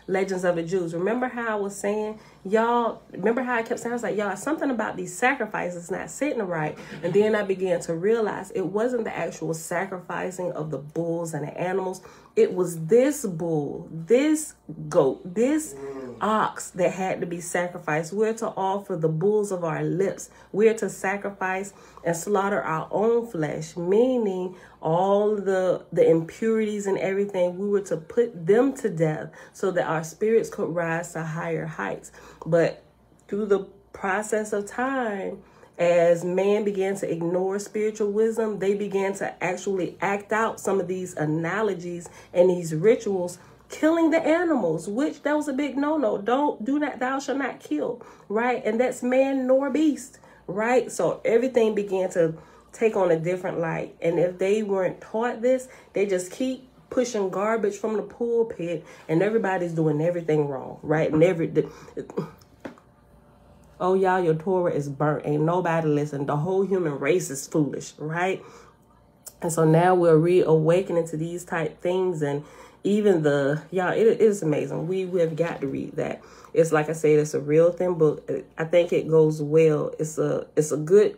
Legends of the Jews. Remember how I was saying, y'all, remember how I kept saying, I was like, y'all, something about these sacrifices not sitting right. And then I began to realize it wasn't the actual sacrificing of the bulls and the animals. It was this bull, this goat, this ox that had to be sacrificed. We're to offer the bulls of our lips. We're to sacrifice and slaughter our own flesh, meaning all the impurities and everything. We were to put them to death so that our spirits could rise to higher heights. But through the process of time, as man began to ignore spiritual wisdom, they began to actually act out some of these analogies and these rituals, killing the animals, which that was a big no-no. Do not, thou shalt not kill, right? And that's man nor beast, right? So everything began to take on a different light. And if they weren't taught this, they just keep pushing garbage from the pulpit, and everybody's doing everything wrong, right? And oh, y'all, your Torah is burnt. Ain't nobody listen. The whole human race is foolish, right? And so now we're reawakening to these type things. And even y'all, it is amazing. We have got to read that. It's like I said, it's a real thin book. I think it goes well. It's a good,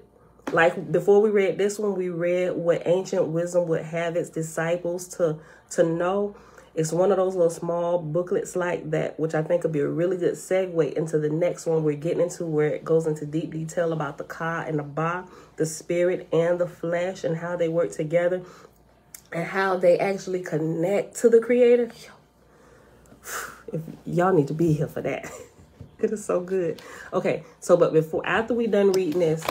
like before we read this one, we read what ancient wisdom would have its disciples to know. It's one of those little small booklets like that, which I think would be a really good segue into the next one we're getting into, where it goes into deep detail about the Ka and the Ba, the spirit and the flesh, and how they work together and how they actually connect to the Creator. If y'all need to be here for that. It is so good. Okay, so but after we done reading this,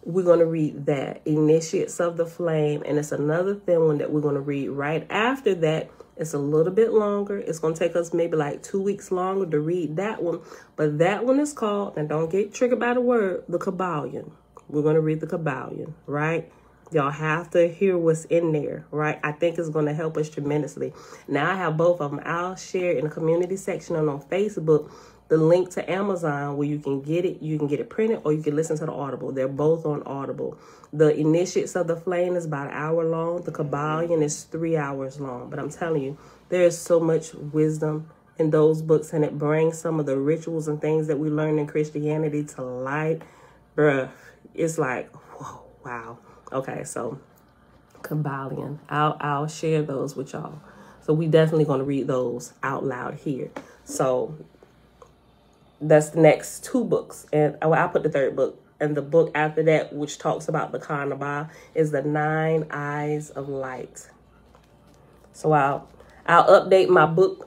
we're going to read that, Initiates of the Flame, and it's another thin one that we're going to read right after that. It's a little bit longer. It's going to take us maybe like 2 weeks longer to read that one. But that one is called, and don't get triggered by the word, the Kabbalion. We're going to read the Kabbalion, right? Y'all have to hear what's in there, right? I think it's going to help us tremendously. Now, I have both of them. I'll share in the community section and on Facebook the link to Amazon where you can get it. You can get it printed or you can listen to the Audible. They're both on Audible. The Initiates of the Flame is about an hour long. The Kabbalion is 3 hours long. But I'm telling you, there is so much wisdom in those books, and it brings some of the rituals and things that we learn in Christianity to light. Bruh, it's like, whoa, wow. Okay, so Kabbalion. I'll share those with y'all. So we definitely going to read those out loud here. So that's the next two books. And I'll put the third book. And the book after that, which talks about the Ka and the Ba, is the 9 Eyes of Light. So I'll update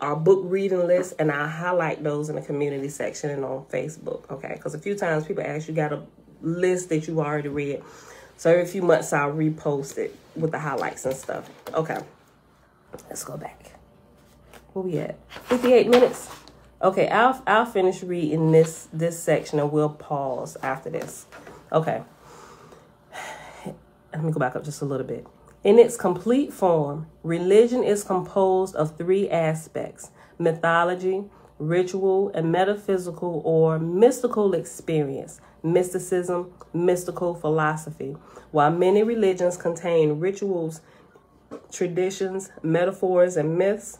our book reading list, and I'll highlight those in the community section and on Facebook. Okay, because a few times people ask, you got a list that you already read. So every few months I'll repost it with the highlights and stuff. Okay, let's go back. Where we at? 58 minutes. Okay, I'll finish reading this section and we'll pause after this. Okay. Let me go back up just a little bit. In its complete form, religion is composed of 3 aspects: mythology, ritual, and metaphysical or mystical experience, mysticism, mystical philosophy. While many religions contain rituals, traditions, metaphors, and myths,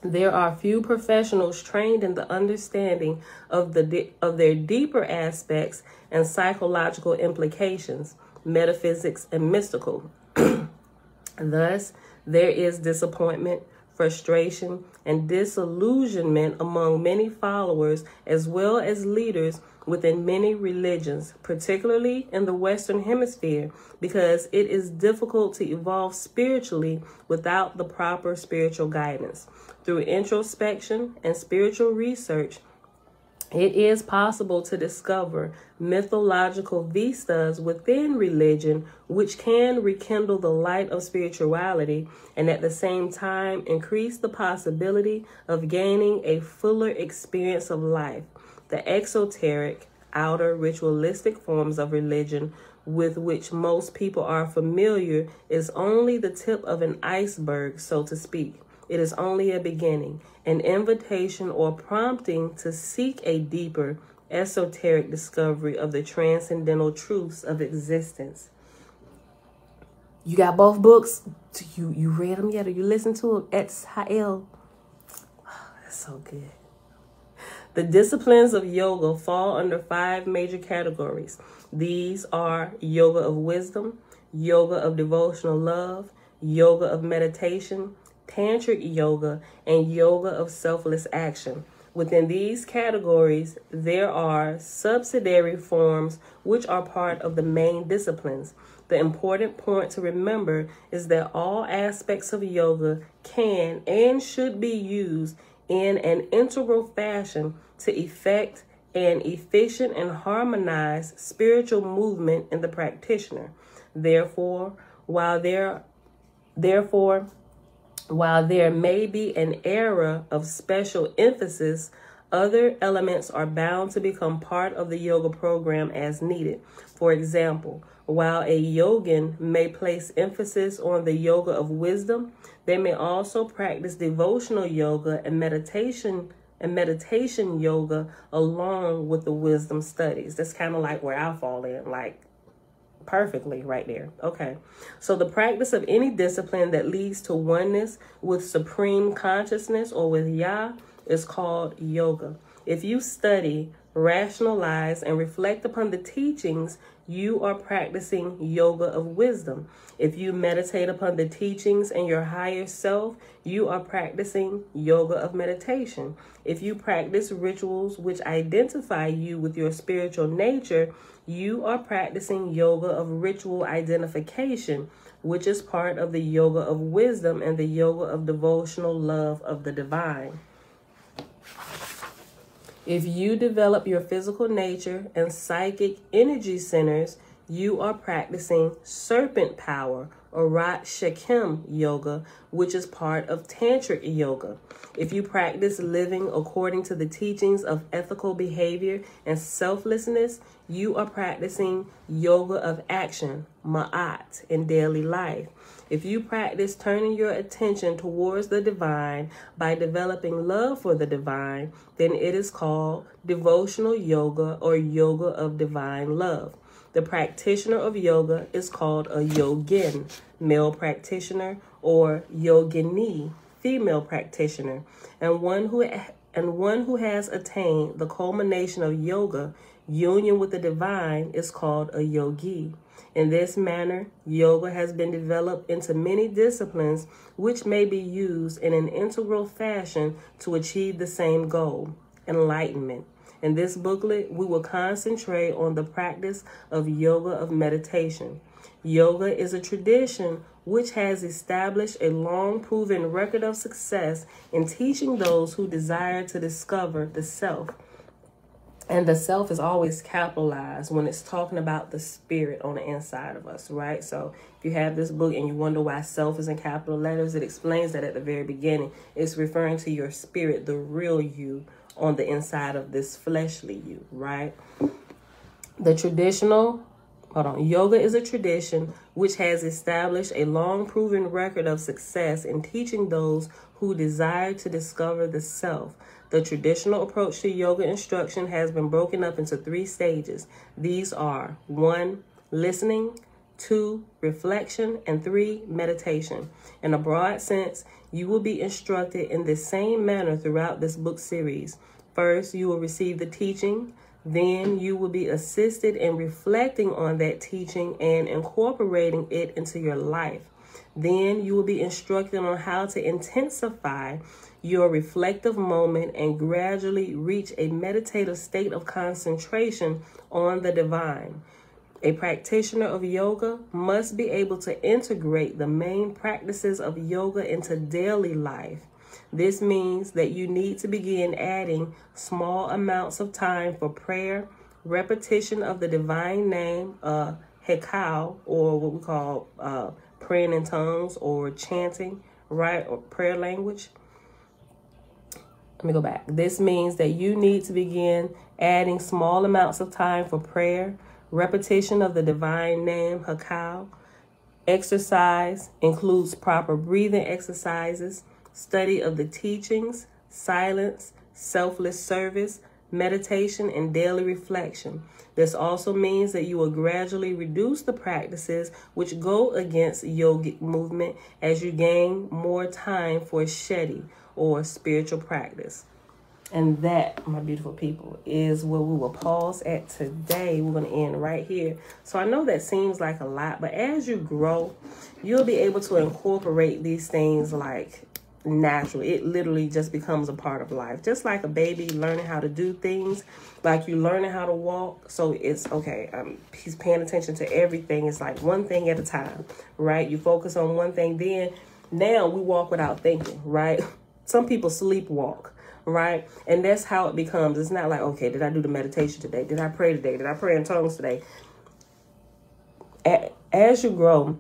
there are few professionals trained in the understanding of their deeper aspects and psychological implications, metaphysics and mystical. Thus, there is disappointment, frustration, and disillusionment among many followers as well as leaders within many religions, particularly in the Western Hemisphere, because it is difficult to evolve spiritually without the proper spiritual guidance. Through introspection and spiritual research, it is possible to discover mythological vistas within religion which can rekindle the light of spirituality and at the same time increase the possibility of gaining a fuller experience of life. The exoteric, outer ritualistic forms of religion with which most people are familiar is only the tip of an iceberg, so to speak. It is only a beginning, an invitation or prompting to seek a deeper, esoteric discovery of the transcendental truths of existence. You got both books? You read them yet, or you listened to them? Exhale. Oh, that's so good. The disciplines of yoga fall under 5 major categories. These are yoga of wisdom, yoga of devotional love, yoga of meditation, tantric yoga, and yoga of selfless action. Within these categories, there are subsidiary forms which are part of the main disciplines. The important point to remember is that all aspects of yoga can and should be used in an integral fashion to effect an efficient and harmonized spiritual movement in the practitioner. Therefore, while there may be an era of special emphasis, other elements are bound to become part of the yoga program as needed. For example, while a yogin may place emphasis on the yoga of wisdom, they may also practice devotional yoga and meditation yoga along with the wisdom studies. That's kind of like where I fall in, like perfectly right there. Okay. So the practice of any discipline that leads to oneness with supreme consciousness or with Yah is called yoga. If you study, rationalize, and reflect upon the teachings, you are practicing yoga of wisdom. If you meditate upon the teachings and your higher self, you are practicing yoga of meditation. If you practice rituals which identify you with your spiritual nature, you are practicing yoga of ritual identification, which is part of the yoga of wisdom and the yoga of devotional love of the divine. If you develop your physical nature and psychic energy centers, you are practicing serpent power or Rat Shakim yoga, which is part of tantric yoga. If you practice living according to the teachings of ethical behavior and selflessness, you are practicing yoga of action, ma'at, in daily life. If you practice turning your attention towards the divine by developing love for the divine, then it is called devotional yoga or yoga of divine love. The practitioner of yoga is called a yogin, male practitioner, or yogini, female practitioner, and one who has attained the culmination of yoga, union with the divine, is called a yogi. In this manner, yoga has been developed into many disciplines which may be used in an integral fashion to achieve the same goal, enlightenment. In this booklet, we will concentrate on the practice of yoga of meditation. Yoga is a tradition which has established a long-proven record of success in teaching those who desire to discover the self. And the self is always capitalized when it's talking about the spirit on the inside of us, right? So if you have this book and you wonder why self is in capital letters, it explains that at the very beginning. It's referring to your spirit, the real you on the inside of this fleshly you, right? Yoga is a tradition which has established a long-proven record of success in teaching those who desire to discover the self. The traditional approach to yoga instruction has been broken up into 3 stages. These are 1, listening, 2, reflection, and 3, meditation. In a broad sense, you will be instructed in the same manner throughout this book series. First, you will receive the teaching. Then you will be assisted in reflecting on that teaching and incorporating it into your life. Then you will be instructed on how to intensify your reflective moment and gradually reach a meditative state of concentration on the divine. A practitioner of yoga must be able to integrate the main practices of yoga into daily life. This means that you need to begin adding small amounts of time for prayer, repetition of the divine name, hekau, or what we call praying in tongues or chanting, right, or prayer language. Let me go back. This means that you need to begin adding small amounts of time for prayer, Repetition of the divine name, Hakau. Exercise includes proper breathing exercises, study of the teachings, silence, selfless service, meditation, and daily reflection. This also means that you will gradually reduce the practices which go against yogic movement as you gain more time for Sheti, or spiritual practice. And that, my beautiful people, is where we will pause at today. We're going to end right here. So I know that seems like a lot, but as you grow, you'll be able to incorporate these things like naturally. It literally just becomes a part of life. Just like a baby learning how to do things, like you learning how to walk. So it's okay. He's paying attention to everything. It's like one thing at a time, right? You focus on one thing. Then now we walk without thinking, right? Some people sleepwalk, right? And that's how it becomes. It's not like, okay, did I do the meditation today? Did I pray today? Did I pray in tongues today? As you grow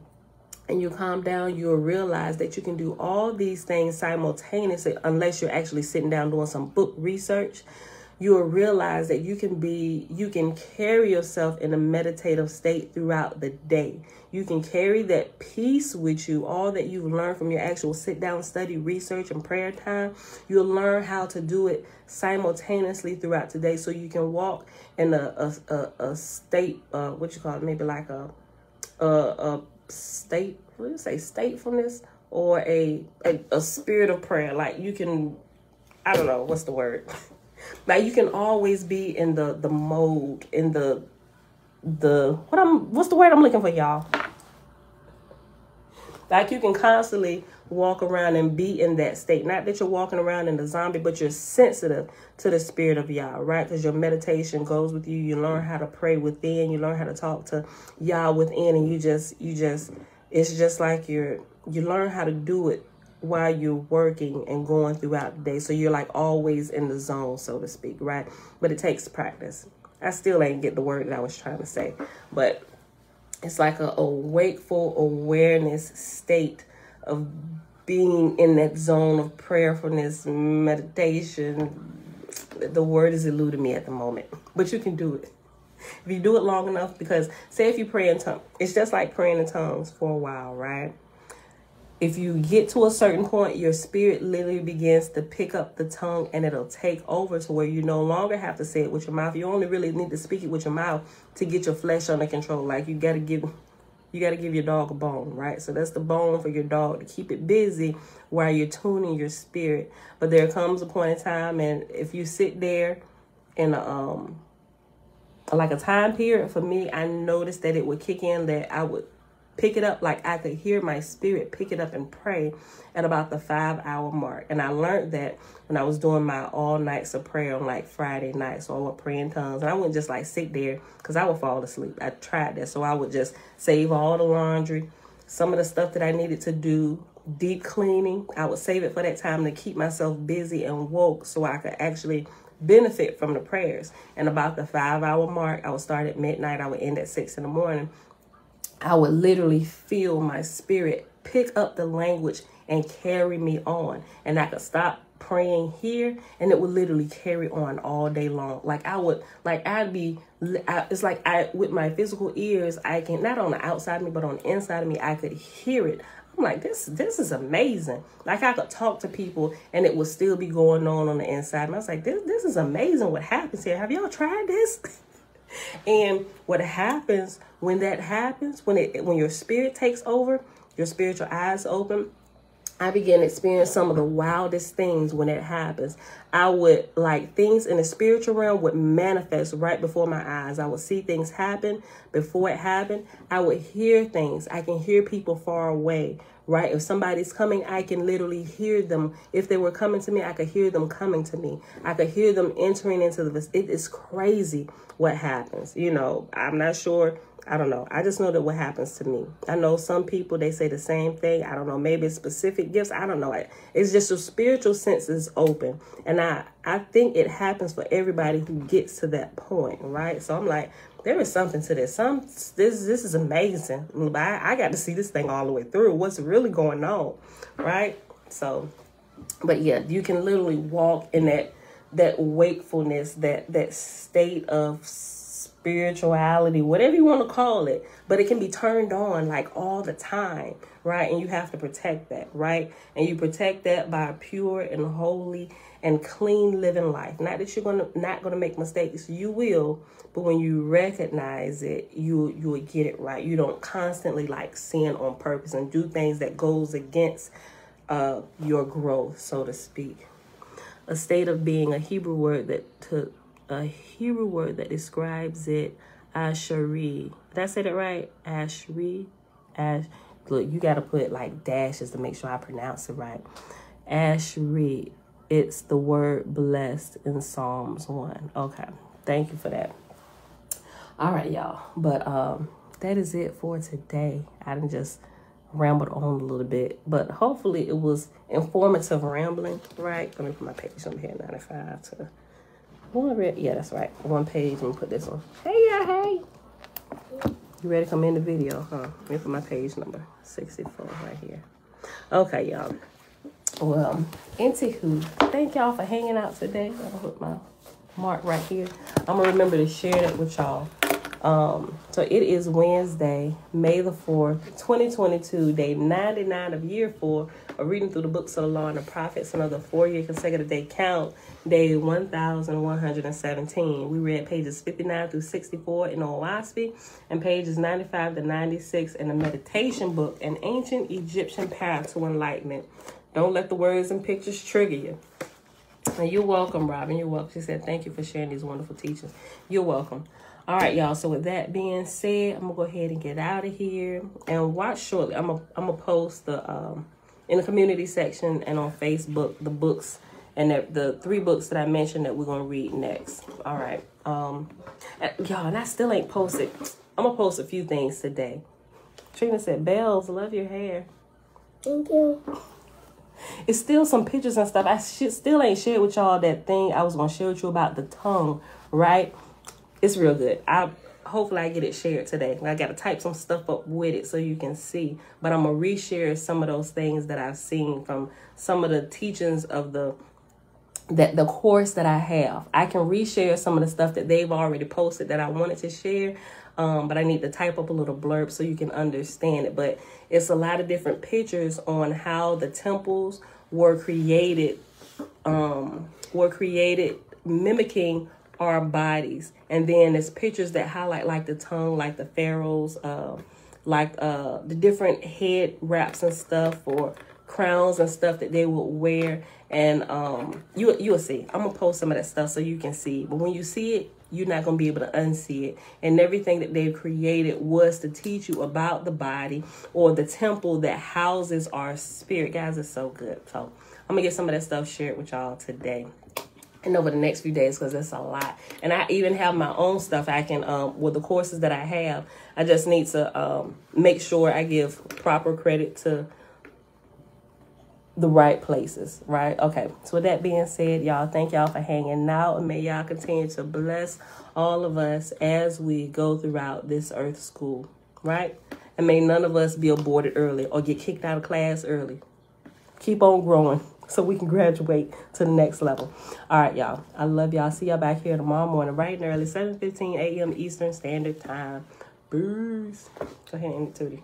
and you calm down, you'll realize that you can do all these things simultaneously, unless you're actually sitting down doing some book research. You'll realize that you can carry yourself in a meditative state throughout the day. You can carry that peace with you, all that you've learned from your actual sit down, study, research, and prayer time. You'll learn how to do it simultaneously throughout the day, so you can walk in a state, what you call it, maybe like a state, what do you say, statefulness, or a spirit of prayer. Like you can, I don't know, what's the word? Like you can always be in the mode, in what's the word I'm looking for, y'all? Like you can constantly walk around and be in that state. Not that you're walking around in the zombie, but you're sensitive to the spirit of Yah, right? Because your meditation goes with you. You learn how to pray within. You learn how to talk to Yah within, and you just, it's just like you learn how to do it while you're working and going throughout the day. So you're like always in the zone, so to speak, right? But it takes practice. I still ain't get the word that I was trying to say, but it's like a wakeful awareness state of being in that zone of prayerfulness, meditation. The word is eluding me at the moment, but you can do it. If you do it long enough, because say if you pray in tongues, it's just like praying in tongues for a while, right? If you get to a certain point, your spirit literally begins to pick up the tongue, and it'll take over to where you no longer have to say it with your mouth. You only really need to speak it with your mouth to get your flesh under control. Like you got to give your dog a bone, right? So that's the bone for your dog, to keep it busy while you're tuning your spirit. But there comes a point in time, and if you sit there in like a time period, for me, I noticed that it would kick in, that I would pick it up, like I could hear my spirit pick it up and pray at about the 5-hour mark. And I learned that when I was doing my all nights of prayer on like Friday night. So I would pray in tongues, and I wouldn't just like sit there, because I would fall asleep. I tried that. So I would just save all the laundry, some of the stuff that I needed to do, deep cleaning. I would save it for that time to keep myself busy and woke, so I could actually benefit from the prayers. And about the 5-hour mark, I would start at midnight. I would end at 6 in the morning. I would literally feel my spirit pick up the language and carry me on. And I could stop praying here, and it would literally carry on all day long. It's like with my physical ears, I can, not on the outside of me, but on the inside of me, I could hear it. I'm like, this is amazing. Like I could talk to people and it would still be going on the inside. And I was like, this is amazing what happens here. Have y'all tried this? And what happens when that happens, when your spirit takes over, your spiritual eyes open, I began to experience some of the wildest things when it happens. I would, like, things in the spiritual realm would manifest right before my eyes. I would see things happen before it happened. I would hear things. I can hear people far away, right? If somebody's coming, I can literally hear them. If they were coming to me, I could hear them coming to me. I could hear them entering into the, it is crazy what happens. You know, I'm not sure. I don't know. I just know that what happens to me. I know some people, they say the same thing. I don't know. Maybe it's specific gifts. I don't know. It's just your spiritual sense is open. And I think it happens for everybody who gets to that point, right? So I'm like, there is something to this. This is amazing. I got to see this thing all the way through. What's really going on, right? So, but yeah, you can literally walk in that wakefulness, that state of spirituality, whatever you want to call it, but it can be turned on like all the time, right? And you have to protect that, right? And you protect that by a pure and holy and clean living life. Not that you're not gonna make mistakes, you will, but when you recognize it, you will get it right. You don't constantly like sin on purpose and do things that goes against your growth, so to speak. A state of being, a Hebrew word that describes it, ashari. Did I say that right? Ashri. Look, you got to put like dashes to make sure I pronounce it right. Ashri. It's the word blessed in Psalms 1. Okay. Thank you for that. All right, y'all. But that is it for today. I done just rambled on a little bit, but hopefully it was informative rambling, right? Let me put my page on here, 95 to 100. Yeah, that's right. One page. Let me put this on. Hey, yeah, hey. You ready to come in the video, huh? Let me put my page number 64 right here. Okay, y'all. Well, anywho, thank y'all for hanging out today. I'm gonna put my mark right here. I'm gonna remember to share that with y'all. So it is Wednesday, May the 4th, 2022, day 99 of year 4 of reading through the books of the law and the prophets, another 4-year consecutive day count, day 1117. We read pages 59 through 64 in Oahspe and pages 95 to 96 in the meditation book, An Ancient Egyptian Path to Enlightenment. Don't let the words and pictures trigger you. And you're welcome, Robin. You're welcome. She said, thank you for sharing these wonderful teachings. You're welcome. All right, y'all. So with that being said, I'm going to go ahead and get out of here and watch shortly. I'm gonna post the in the community section and on Facebook the books and the 3 books that I mentioned that we're going to read next. All right. Y'all, and I still ain't posted. I'm going to post a few things today. Trina said, Bells, love your hair. Thank you. It's still some pictures and stuff. I still ain't shared with y'all that thing I was going to share with you about the tongue, right? It's real good. Hopefully I get it shared today. I got to type some stuff up with it so you can see. But I'm going to reshare some of those things that I've seen from some of the teachings of the course that I have. I can reshare some of the stuff that they've already posted that I wanted to share. But I need to type up a little blurb so you can understand it. But it's a lot of different pictures on how the temples were created mimicking our bodies. And then there's pictures that highlight like the tongue, like the pharaohs, the different head wraps and stuff, or crowns and stuff that they would wear. And you'll see. I'm going to post some of that stuff so you can see. But when you see it, you're not going to be able to unsee it. And everything that they've created was to teach you about the body or the temple that houses our spirit. Guys, it's so good. So I'm going to get some of that stuff shared with y'all today and over the next few days, because it's a lot. And I even have my own stuff I can, with the courses that I have. I just need to make sure I give proper credit to the right places, right? Okay, so with that being said, y'all, thank y'all for hanging out, and may y'all continue to bless all of us as we go throughout this earth school, right? And may none of us be aborted early or get kicked out of class early. Keep on growing so we can graduate to the next level. All right, y'all, I love y'all. See y'all back here tomorrow morning, bright and early, 7:15 a.m. Eastern Standard Time. Peace. Go ahead and end it, Tootie.